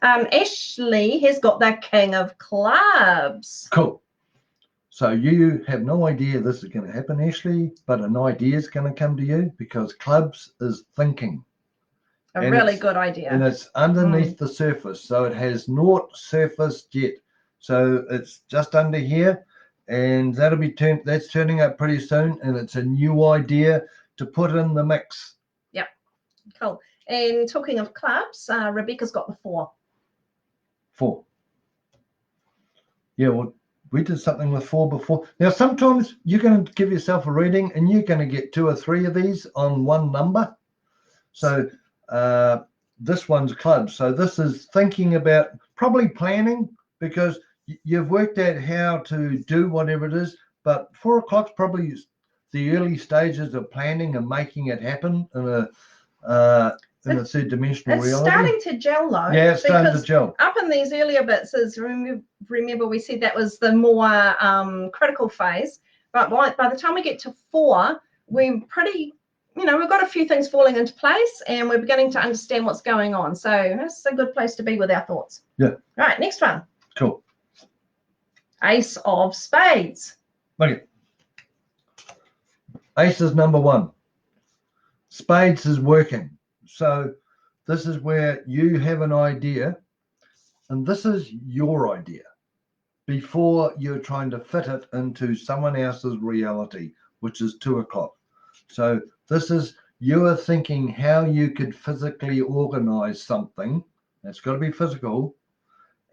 Ashley has got the King of Clubs. Cool. So you have no idea this is going to happen, Ashley, but an idea is going to come to you because clubs is thinking. A really good idea. And it's underneath the surface. So it has not surfaced yet. So it's just under here, and that's turning up pretty soon, and it's a new idea to put in the mix. Yep. Cool. And talking of clubs, Rebecca's got the 4. 4. Yeah, well, we did something with 4 before. Now, sometimes you're going to give yourself a reading and you're going to get 2 or 3 of these on one number. So this one's clubs. So this is thinking about probably planning, because you've worked out how to do whatever it is, but 4 o'clock's probably the early stages of planning and making it happen in a third dimensional reality. It's starting to gel though. Yeah, it's starting to gel. Up in these earlier bits is, remember we said that was the more critical phase, but by the time we get to 4, we're pretty, you know, we've got a few things falling into place and we're beginning to understand what's going on. So that's a good place to be with our thoughts. Yeah. All right, next one. Cool. Ace of Spades. Okay. Ace is number 1. Spades is working. So this is where you have an idea, and this is your idea before you're trying to fit it into someone else's reality, which is 2 o'clock. So this is, you are thinking how you could physically organize something. It's got to be physical,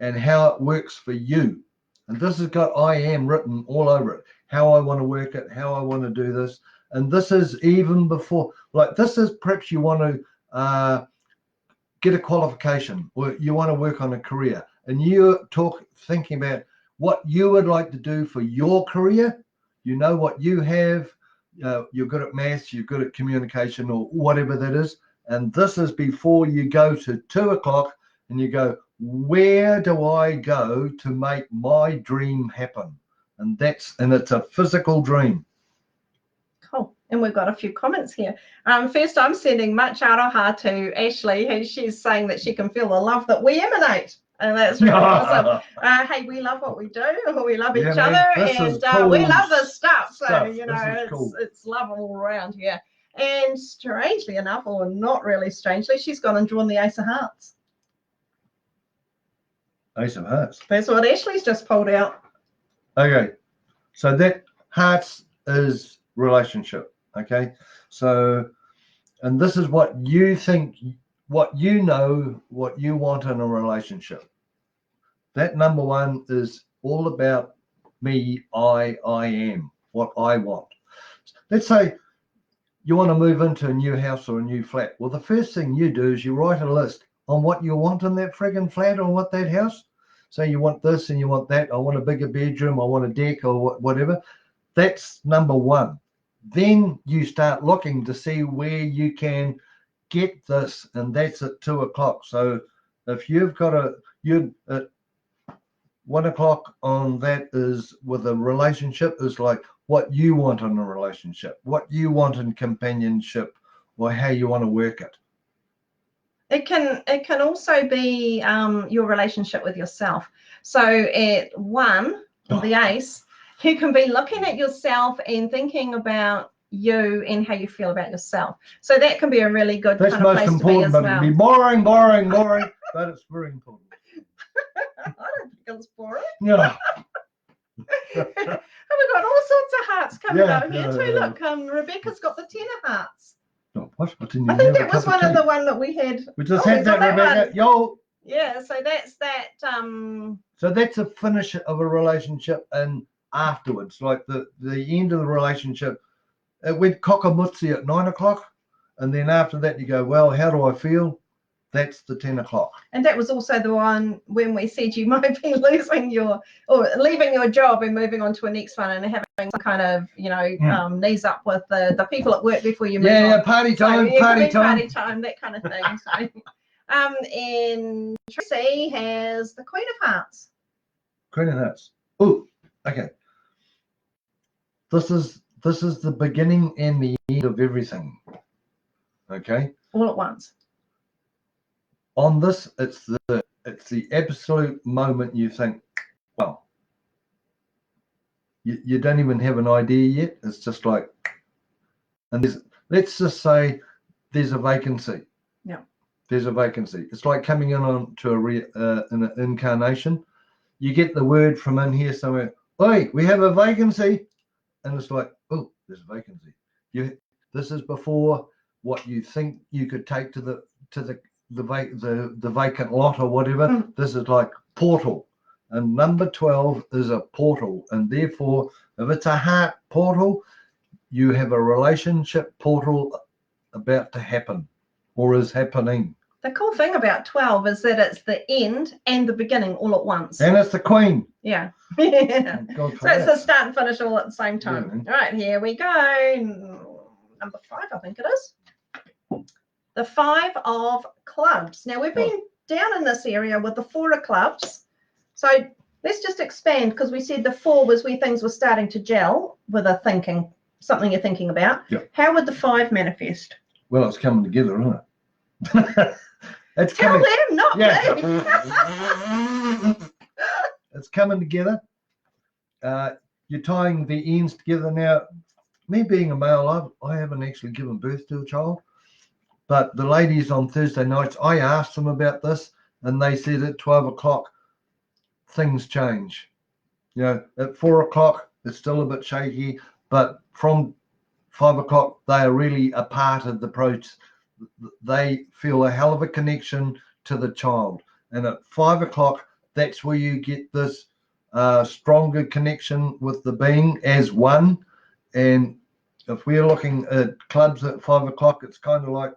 and how it works for you. And this has got I am written all over it, how I want to work it, how I want to do this. And this is even before, like this is perhaps you want to get a qualification, or you want to work on a career, and you're thinking about what you would like to do for your career. You know what you have, you're good at maths, you're good at communication, or whatever that is. And this is before you go to 2 o'clock and you go, where do I go to make my dream happen? And it's a physical dream. Cool. And we've got a few comments here. First, I'm sending much aroha to Ashley, who she's saying that she can feel the love that we emanate. And that's really awesome. Hey, we love what we do. We love each other, and cool we love this stuff. So, you know, it's love all around here. And strangely enough, or not really strangely, she's gone and drawn the Ace of Hearts. Ace of Hearts. That's what Ashley's just pulled out. Okay. So that Hearts is relationship. Okay. So, and this is what you think, what you know, what you want in a relationship. That number 1 is all about me, I am, what I want. Let's say you want to move into a new house or a new flat. Well, the first thing you do is you write a list on what you want in that friggin' flat or what that house. So you want this and you want that. I want a bigger bedroom. I want a deck or whatever. That's number 1. Then you start looking to see where you can get this, and that's at 2 o'clock. So if you've got at 1 o'clock on that is with a relationship is like what you want in a relationship, what you want in companionship, or how you want to work it. It can also be your relationship with yourself. So at 1, the Ace, you can be looking at yourself and thinking about you and how you feel about yourself. So that can be a really good kind of place to be as well. That's most important, but it can be boring, but it's very important. don't think it's boring. Yeah. And we've got all sorts of hearts coming Yeah, out here too. Look, Rebecca's got the 10 of hearts. Oh, what? I think that was one of the one that we had. We just had that, Rebecca. Yo. Yeah, so that's that. So that's a finish of a relationship, and afterwards, like the end of the relationship, it went cockamutzi at 9 o'clock, and then after that you go, well, how do I feel? That's the 10 o'clock. And that was also the one when we said you might be leaving your job and moving on to a next one and having some kind of, knees up with the people at work before you move on. Yeah, party time, so, party time, that kind of thing. So, and Tracy has the Queen of Hearts. Queen of Hearts. Oh, okay. This is the beginning and the end of everything. Okay. All at once. On this, it's the absolute moment you think, well, you don't even have an idea yet. It's just like, and let's just say there's a vacancy. Yeah. There's a vacancy. It's like coming in on to an incarnation. You get the word from in here somewhere. Oi, we have a vacancy, and it's like, oh, there's a vacancy. This is before what you think you could take to the vacant lot or whatever. This is like portal, and number 12 is a portal, and therefore if it's a heart portal, you have a relationship portal about to happen or is happening. The cool thing about 12 is that it's the end and the beginning all at once. And it's the Queen. Yeah. Yeah. So it's the start and finish all at the same time. Yeah. All right, here we go. Number 5, I think it is. The 5 of clubs. Now, we've been down in this area with the 4 of clubs. So let's just expand, because we said the 4 was where things were starting to gel with a thinking, something you're thinking about. Yeah. How would the 5 manifest? Well, it's coming together, isn't it? Tell them, not me. It's coming together. You're tying the ends together now. Me being a male, I haven't actually given birth to a child. But the ladies on Thursday nights, I asked them about this, and they said at 12 o'clock, things change. At 4 o'clock, it's still a bit shaky, but from 5 o'clock, they are really a part of the process. They feel a hell of a connection to the child. And at 5 o'clock, that's where you get this stronger connection with the being as one. And if we're looking at clubs at 5 o'clock, it's kind of like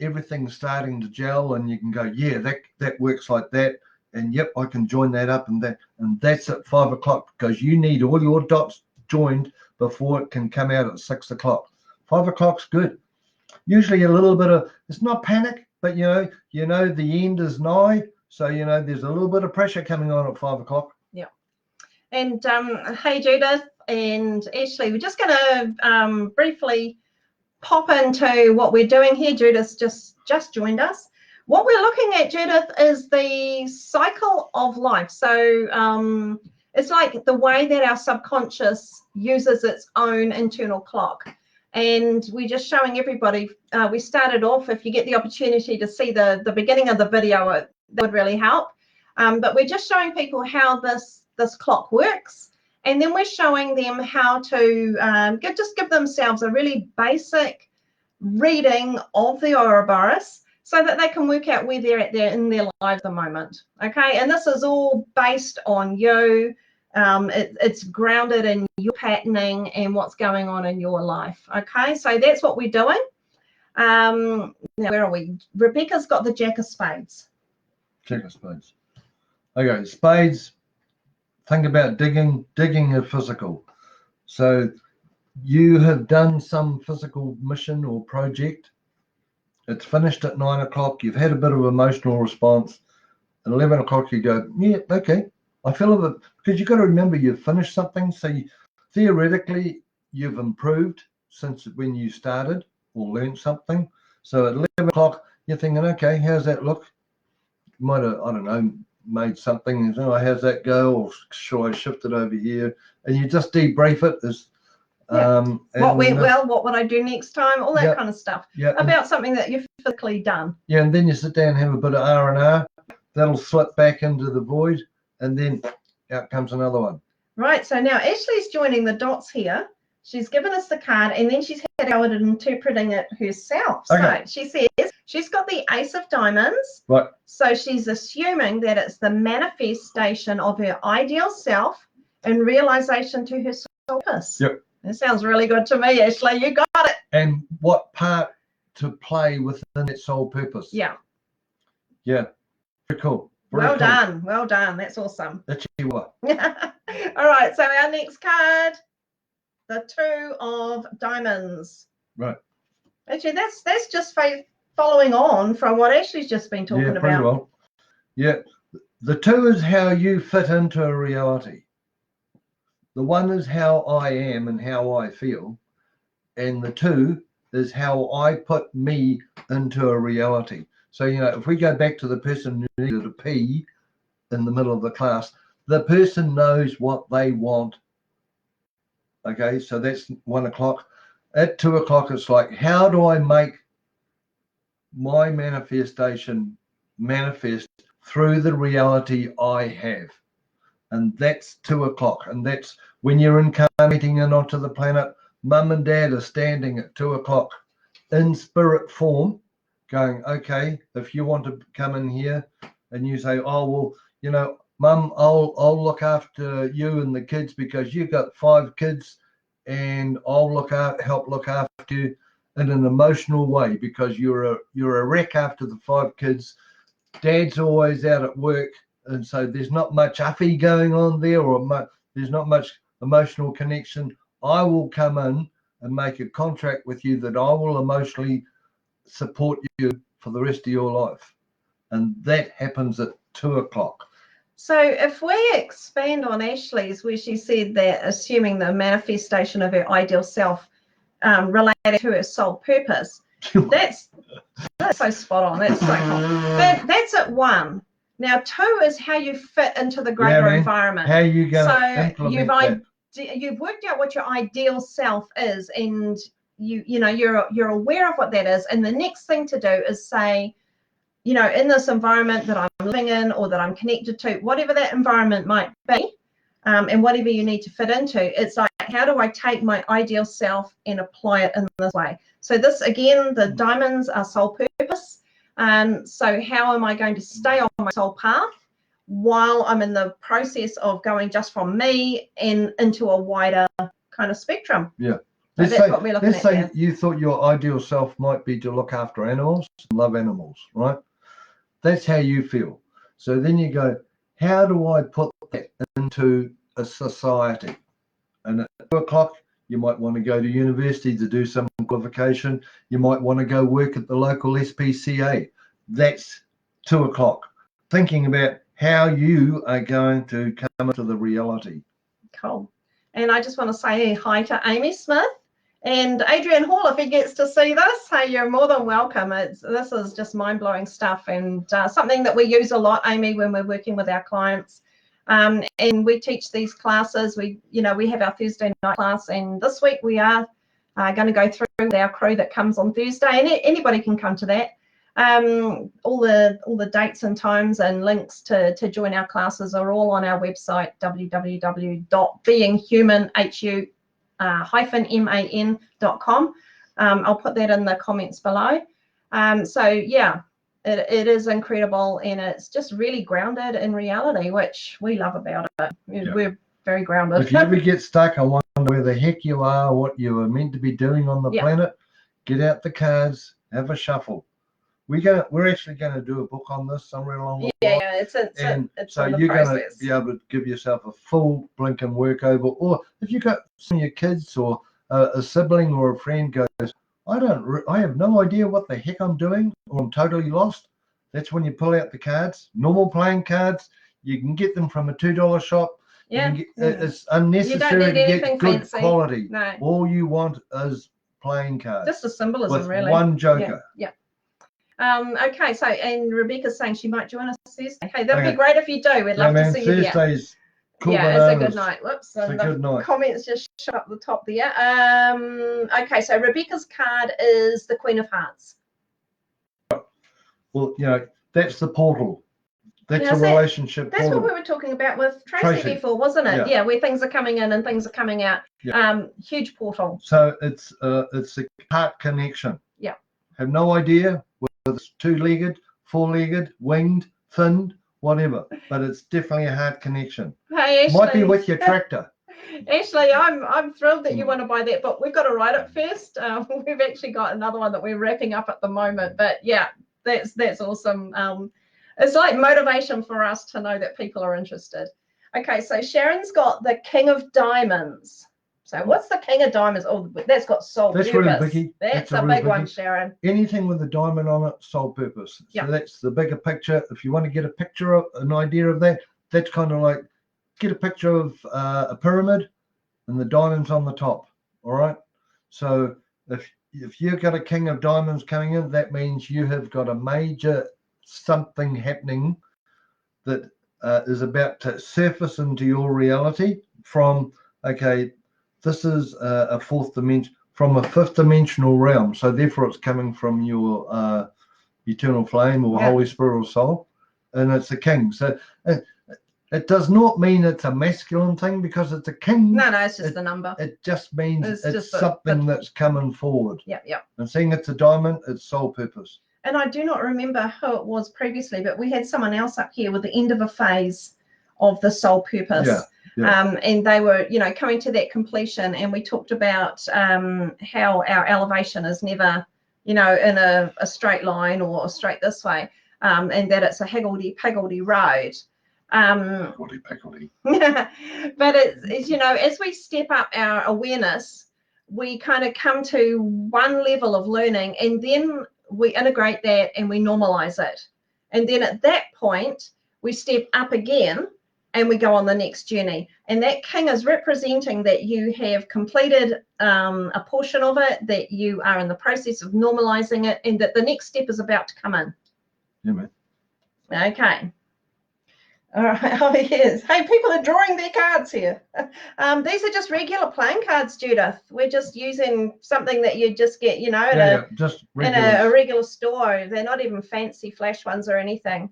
everything's starting to gel, and you can go, yeah, that works like that, and yep, I can join that up, and that's at 5 o'clock, because you need all your dots joined before it can come out at 6 o'clock. 5 o'clock's good. Usually a little bit of, it's not panic, but the end is nigh, so there's a little bit of pressure coming on at 5 o'clock. Yeah. And hey, Judith and Ashley, we're just going to briefly pop into what we're doing here. Judith just joined us. What we're looking at, Judith, is the cycle of life. So it's like the way that our subconscious uses its own internal clock. And we're just showing everybody, we started off, if you get the opportunity to see the beginning of the video, that would really help. But we're just showing people how this clock works. And then we're showing them how to give themselves a really basic reading of the Ouroboros so that they can work out where they're at in their lives at the moment. Okay, and this is all based on you. It's grounded in your patterning and what's going on in your life. Okay, so that's what we're doing. Now, where are we? Rebecca's got the Jack of Spades. Jack of Spades. Okay, spades. Think about digging. Digging is physical. So you have done some physical mission or project. It's finished at 9 o'clock. You've had a bit of emotional response. At 11 o'clock, you go, yeah, okay. I feel a bit, because you've got to remember you've finished something. So theoretically, you've improved since when you started or learned something. So at 11 o'clock, you're thinking, okay, how's that look? You might have, I don't know, made something and say, oh, how's that go? Or should I shift it over here? And you just debrief it as what went well, what would I do next time? All that kind of stuff. Yeah. About something that you've physically done. Yeah, and then you sit down and have a bit of R&R. that'll slip back into the void, and then out comes another one. Right, so now Ashley's joining the dots here. She's given us the card, and then she's had a go at interpreting it herself. Okay. So she says she's got the Ace of Diamonds. Right. So she's assuming that it's the manifestation of her ideal self and realization to her soul purpose. Yep. That sounds really good to me, Ashley. You got it. And what part to play within that soul purpose? Yeah. Yeah. Very cool. Very Well cool. done. Well done. That's awesome. That's you what. All right. So our next card, the Two of Diamonds. Right. Actually, that's just following on from what Ashley's just been talking Yeah, pretty about. well. Yeah. The two is how you fit into a reality. The one is how I am and how I feel. And the two is how I put me into a reality. So, if we go back to the person who needed a pee in the middle of the class, the person knows what they want. Okay, so that's 1 o'clock. At 2 o'clock, it's like, how do I make my manifestation manifest through the reality I have? And that's 2 o'clock. And that's when you're incarnating and onto the planet. Mum and Dad are standing at 2 o'clock in spirit form, going, okay, if you want to come in here, and you say, oh, well, Mum, I'll look after you and the kids because you've got 5 kids, and I'll help look after you in an emotional way because you're a wreck after the 5 kids. Dad's always out at work, and so there's not much uffy going on there, or there's not much emotional connection. I will come in and make a contract with you that I will emotionally support you for the rest of your life. And that happens at 2 o'clock. So if we expand on Ashley's, where she said that assuming the manifestation of her ideal self related to her soul purpose, that's so spot on. That's so cool. That's at 1. Now 2 is how you fit into the greater environment. How you going to implement that? You've worked out what your ideal self is, and you're aware of what that is. And the next thing to do is say, in this environment that I'm living in or that I'm connected to, whatever that environment might be, and whatever you need to fit into, it's like, how do I take my ideal self and apply it in this way? So this, again, the diamonds are soul purpose. So how am I going to stay on my soul path while I'm in the process of going just from me and into a wider kind of spectrum? Yeah. So let's say you thought your ideal self might be to look after animals and love animals, right? That's how you feel. So then you go, how do I put that into a society? And at 2 o'clock, you might want to go to university to do some qualification. You might want to go work at the local SPCA. That's 2 o'clock. Thinking about how you are going to come into the reality. Cool. And I just want to say hi to Amy Smith and Adrian Hall. If he gets to see this, hey, you're more than welcome. This is just mind-blowing stuff, and something that we use a lot, Amy, when we're working with our clients. And we teach these classes. We have our Thursday night class, and this week we are going to go through with our crew that comes on Thursday, and anybody can come to that. All the dates and times and links to join our classes are all on our website, www.beinghuman-man.com. I'll put that in the comments below. So yeah, it is incredible, and it's just really grounded in reality, which we love about it. Yeah. We're very grounded. If you ever get stuck, I wonder where the heck you are, what you are meant to be doing on the planet, get out the cards, have a shuffle. We're actually going to do a book on this somewhere along the line. Yeah, it's so you're going to be able to give yourself a full blink and work over. Or if you got some of your kids or a sibling or a friend goes, I have no idea what the heck I'm doing, or I'm totally lost. That's when you pull out the cards, normal playing cards. You can get them from a $2 shop. Yeah, it's unnecessary to get good fancy quality. No. All you want is playing cards. Just a symbolism, with really. One joker. Yeah. Okay, so, and Rebecca's saying she might join us Thursday. Hey, that'd be great if you do. We'd love to see you there. Thursday's cool. Yeah, it's a good night. Whoops. It's a good night. Comments just shut up the top there. Okay, so Rebecca's card is the Queen of Hearts. Well, that's the portal. That's Yeah, a relationship that's what we portal. were talking about with Tracy before, wasn't it? Yeah. Where things are coming in and things are coming out. Yeah. Huge portal. So it's a heart connection. Yeah. Have no idea whether it's two-legged, four-legged, winged, finned, whatever, but it's definitely a heart connection. Hey, Ashley. Might be with your tractor. Ashley, I'm thrilled that you want to buy that book. We've got to write it first. We've actually got another one that we're wrapping up at the moment. But yeah, that's awesome. It's like motivation for us to know that people are interested. Okay, so Sharon's got the King of Diamonds. So what's the King of Diamonds? Oh, that's got sole That's purpose. really biggie. That's a big one, Sharon. Anything with a diamond on it, sole purpose. Yep. So that's the bigger picture. If you want to get a picture of an idea of that, that's kind of like get a picture of a pyramid and the diamonds on the top. All right. So if you've got a King of Diamonds coming in, that means you have got a major something happening that is about to surface into your reality from, okay, this is a fourth dimension, from a fifth dimensional realm. So therefore it's coming from your eternal flame or Holy Spirit or soul, and it's a king. So it does not mean it's a masculine thing because it's a king. No, it's just the number. It just means it's just something that's coming forward. Yeah. And seeing it's a diamond, it's sole purpose. And I do not remember who it was previously, but we had someone else up here with the end of a phase of the sole purpose. Yeah. And they were, coming to that completion. And we talked about how our elevation is never, in a straight line or straight this way, and that it's a higgledy-piggledy road. Higgledy-piggledy. But it's, as we step up our awareness, we kind of come to one level of learning, and then we integrate that and we normalize it. And then at that point, we step up again and we go on the next journey. And that king is representing that you have completed a portion of it, that you are in the process of normalizing it, and that the next step is about to come in. Yeah, man. Okay. All right. Oh, yes. Hey, people are drawing their cards here. These are just regular playing cards, Judith. We're just using something that you just get, just in a regular store. They're not even fancy flash ones or anything.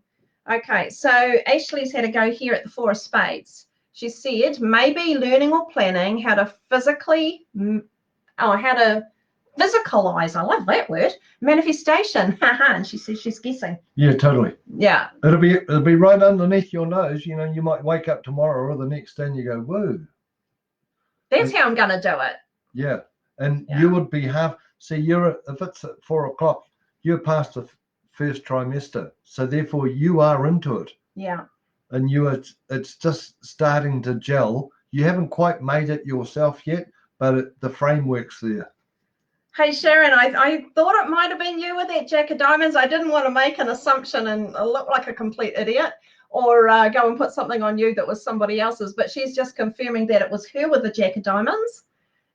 Okay, so Ashley's had a go here at the Four of Spades. She said maybe learning or planning how to physicalize, I love that word, manifestation. And she says she's guessing. Yeah, totally. Yeah. It'll be right underneath your nose. You might wake up tomorrow or the next day and you go, whoa. That's how I'm going to do it. Yeah. And you would be if it's at 4 o'clock, you're past the first trimester. So therefore you are into it. Yeah. And it's just starting to gel. You haven't quite made it yourself yet, but the framework's there. Hey, Sharon, I thought it might have been you with that Jack of Diamonds. I didn't want to make an assumption and look like a complete idiot or go and put something on you that was somebody else's, but she's just confirming that it was her with the Jack of Diamonds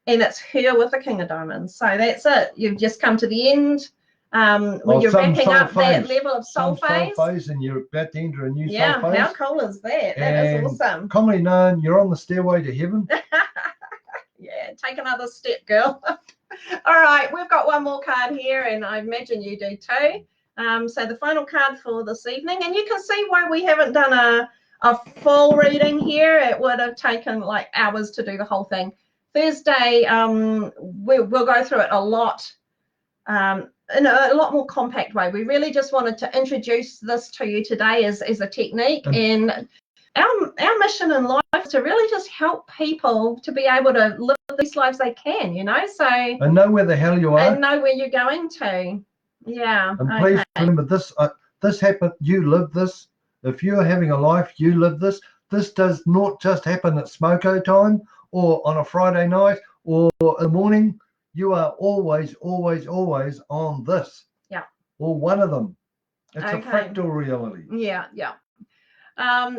and it's her with the King of Diamonds. So that's it. You've just come to the end when you're wrapping up that level of soul phase. And you're about to enter a new soul phase. Yeah, how cool is that? That is awesome. Commonly known, you're on the stairway to heaven. Yeah, take another step, girl. All right, we've got one more card here, and I imagine you do too. So the final card for this evening, and you can see why we haven't done a full reading here. It would have taken like hours to do the whole thing. Thursday, we'll go through it a lot in a lot more compact way. We really just wanted to introduce this to you today as a technique, and our mission in life is to really just help people to be able to live these lives they can, so and know where the hell you are and know where you're going to. Yeah. And please remember this happened. You live this. If you're having a life, you live this. This does not just happen at smoko time or on a Friday night or in the morning. You are always on this. Yeah. Or one of them. It's a fractal reality. Yeah.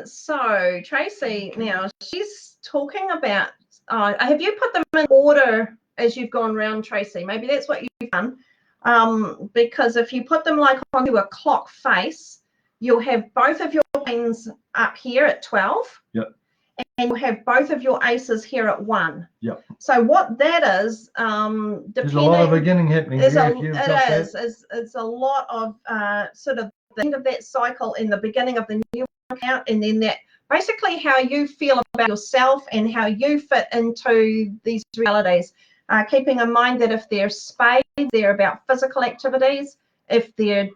So Tracy, now she's talking about, have you put them in order as you've gone round, Tracy? Maybe that's what you've done. Because if you put them like onto a clock face, you'll have both of your queens up here at 12. Yep. And you'll have both of your aces here at 1. Yep. So what that is, there's a lot of beginning happening. It's a lot of sort of the end of that cycle and the beginning of the new account, and then that basically how you feel about yourself and how you fit into these realities. Keeping in mind that if they're spades, they're about physical activities. If they're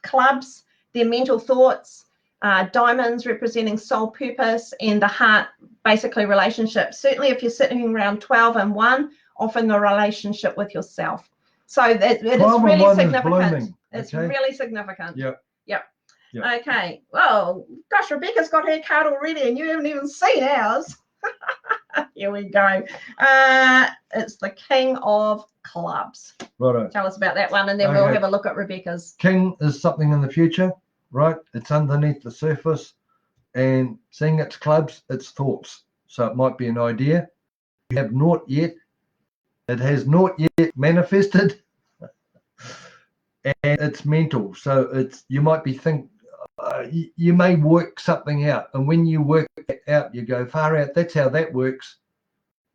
clubs, they're mental thoughts. Diamonds representing soul purpose, and the heart, basically relationships. Certainly if you're sitting around 12 and 1, often the relationship with yourself. So it is really significant. It's really significant. Yep. Okay. Well, gosh, Rebecca's got her card already and you haven't even seen ours. Here we go. It's the King of Clubs. Right. Tell us about that one, and then we'll have a look at Rebecca's. King is something in the future, right? It's underneath the surface, and seeing its clubs, its thoughts. So it might be an idea. You have not yet. It has not yet manifested, and it's mental. So it's, you might be you may work something out, and when you work it out, you go far out. That's how that works,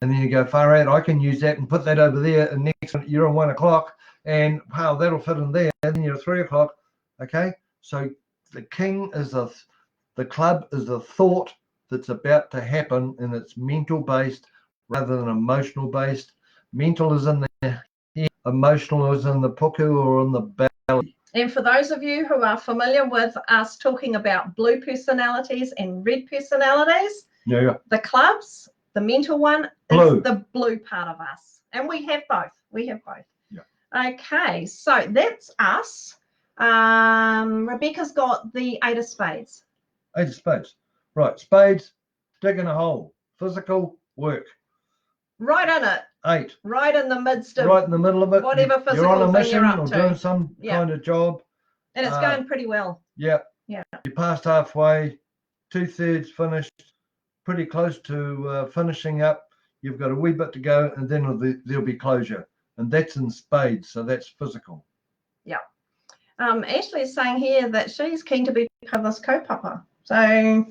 and then you go far out. I can use that and put that over there, and next you're on 1 o'clock, and wow, that'll fit in there, and then you're 3 o'clock. Okay, so the king is the club is a thought that's about to happen, and it's mental based rather than emotional based. Mental is in the head, emotional is in the puku or in the belly. And for those of you who are familiar with us talking about blue personalities and red personalities, the clubs, the mental one is the blue part of us. And we have both. Yeah. Okay, so that's us. Rebecca's got the 8 of spades. 8 of spades. Right, spades, digging a hole, physical work. Right in it. 8. Right in the midst of. Right in the middle of it. Whatever physical you're on a thing mission you're up or to. doing some kind of job. And it's going pretty well. Yeah. Yeah. You're past halfway, 2/3 finished, pretty close to finishing up. You've got a wee bit to go, and then there'll be closure. And that's in spades, so that's physical. Yeah. Ashley is saying here that she's keen to be part of this kaupapa. So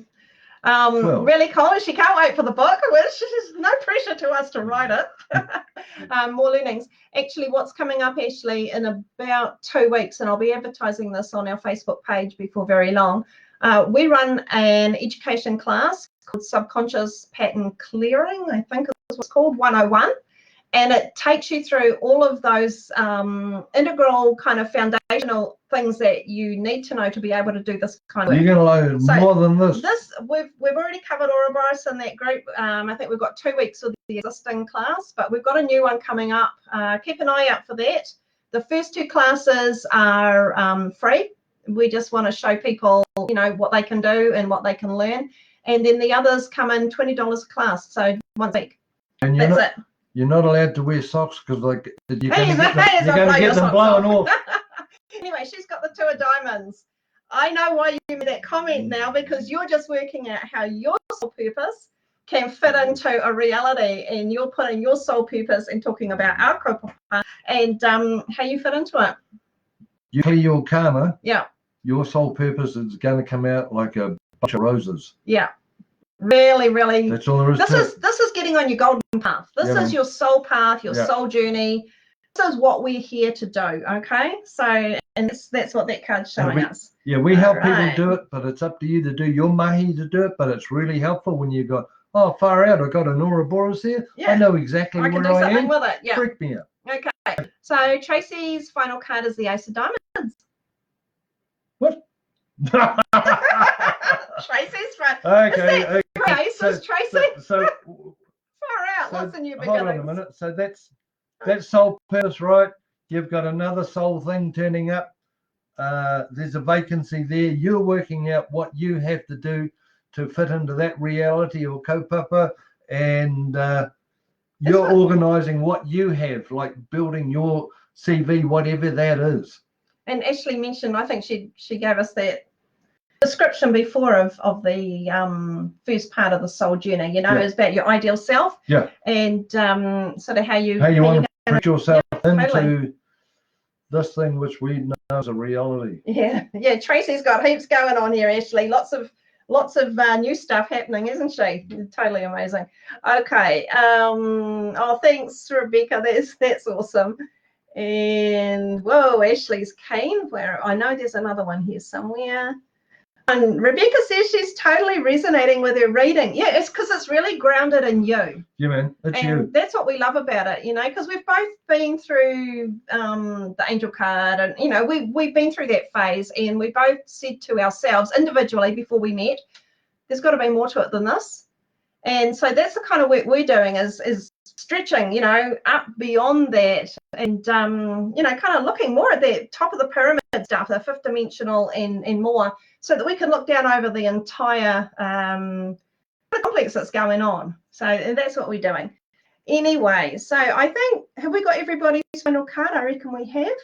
really cool. She can't wait for the book. There's no pressure to us to write it. More learnings. Actually, what's coming up, Ashley, in about 2 weeks, and I'll be advertising this on our Facebook page before very long. We run an education class called Subconscious Pattern Clearing, I think is what's called 101. And it takes you through all of those integral kind of foundational things that you need to know to be able to do this kind of work. You're going to learn more than this. We've already covered Ouroboros in that group. I think we've got 2 weeks of the existing class, but we've got a new one coming up. Keep an eye out for that. The first 2 classes are free. We just want to show people, what they can do and what they can learn. And then the others come in $20 a class, so 1 week. And that's it. You're not allowed to wear socks because you're going to get them blown off. Anyway, she's got the 2 of diamonds. I know why you made that comment now, because you're just working out how your soul purpose can fit into a reality, and you're putting your soul purpose and talking about our kaupapa and how you fit into it. You clear your karma. Yeah. Your soul purpose is going to come out like a bunch of roses. Yeah. Really, really. That's all there is. This is getting on your golden path. This is your soul path, your soul journey. This is what we're here to do. Okay, so and that's what that card's showing us. Yeah, we help people do it, but it's up to you to do your mahi to do it. But it's really helpful when you got far out. I got an Ouroboros here. Yeah. I know exactly where I am. I can do something with it. Yeah. Freak me out. Okay. So Tracy's final card is the Ace of Diamonds. What? Tracy's right. Okay. Tracy. So far out. Lots of new beginnings. Hold on a minute. So that's soul purpose, right? You've got another soul thing turning up. There's a vacancy there. You're working out what you have to do to fit into that reality or kaupapa, and you're organising what you have, like building your CV, whatever that is. And Ashley mentioned, I think she gave us that description before of the first part of the soul journey. It's about your ideal self. Yeah. And sort of how you want to put yourself into this thing which we know is a reality. Yeah. Tracy's got heaps going on here, Ashley. Lots of new stuff happening, isn't she? Totally amazing. Okay. Thanks, Rebecca. That's awesome. And whoa, Ashley's keen. Where I know there's another one here somewhere. And Rebecca says she's totally resonating with her reading. Yeah, it's because it's really grounded in you. Yeah, man, it's and you. That's what we love about it, because we've both been through the angel card, and we've been through that phase, and we both said to ourselves individually before we met, there's got to be more to it than this. And so that's the kind of work we're doing is stretching, up beyond that, and kind of looking more at that top of the pyramid stuff, the fifth dimensional and more, so that we can look down over the entire complex that's going on. So that's what we're doing. Anyway, so I think, have we got everybody's final card? I reckon we have.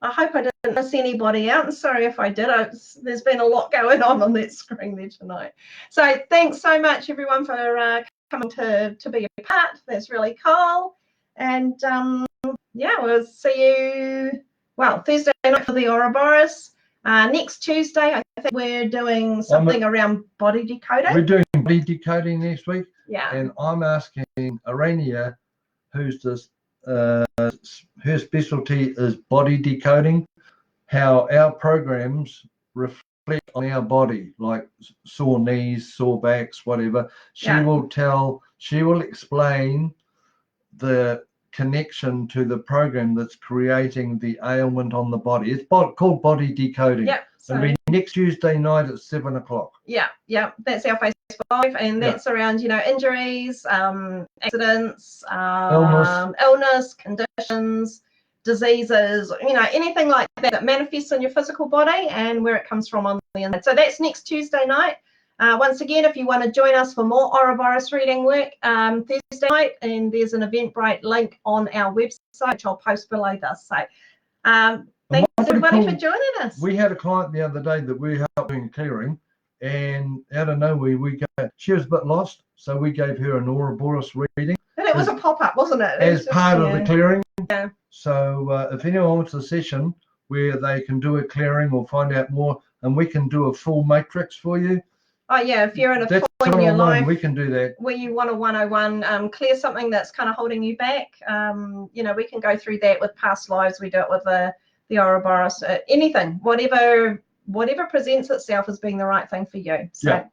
I hope I didn't miss anybody out. I'm sorry if I did. There's been a lot going on that screen there tonight. So thanks so much, everyone, for coming to be a part. That's really cool. And yeah, we'll see you, well, Thursday night for the Ouroboros. Next Tuesday, I think we're doing something around body decoding. We're doing body decoding next week. Yeah. And I'm asking Araenia, who's this, her specialty is body decoding, how our programs reflect on our body, like sore knees, sore backs, whatever. She will explain the connection to the program that's creating the ailment on the body. It's called body decoding. Yep. So it'll be next Tuesday night at 7 o'clock. Yeah, that's our Facebook Live, and that's around injuries, accidents, illness, conditions, diseases, anything like that manifests in your physical body and where it comes from on the inside. So that's next Tuesday night. Once again, if you want to join us for more Ouroboros reading work, Thursday night, and there's an Eventbrite link on our website, which I'll post below this. So thanks everybody for joining us. We had a client the other day that we were helping clearing, and out of nowhere she was a bit lost, so we gave her an Ouroboros reading. And it was a pop-up, wasn't it? As part of the clearing. Yeah. So if anyone wants a session where they can do a clearing or find out more, and we can do a full matrix for you. Oh yeah, if you're in a point in your life, we can do that. Where you want a 101, clear something that's kind of holding you back. We can go through that with past lives. We do it with the Ouroboros. Anything, whatever presents itself as being the right thing for you. So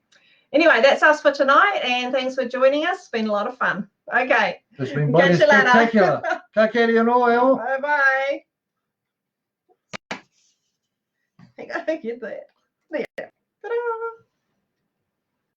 anyway, that's us for tonight, and thanks for joining us. It's been a lot of fun. Okay. It's been bloody spectacular. Ka kere anō. Bye bye. I gotta get that. There. Ta-da.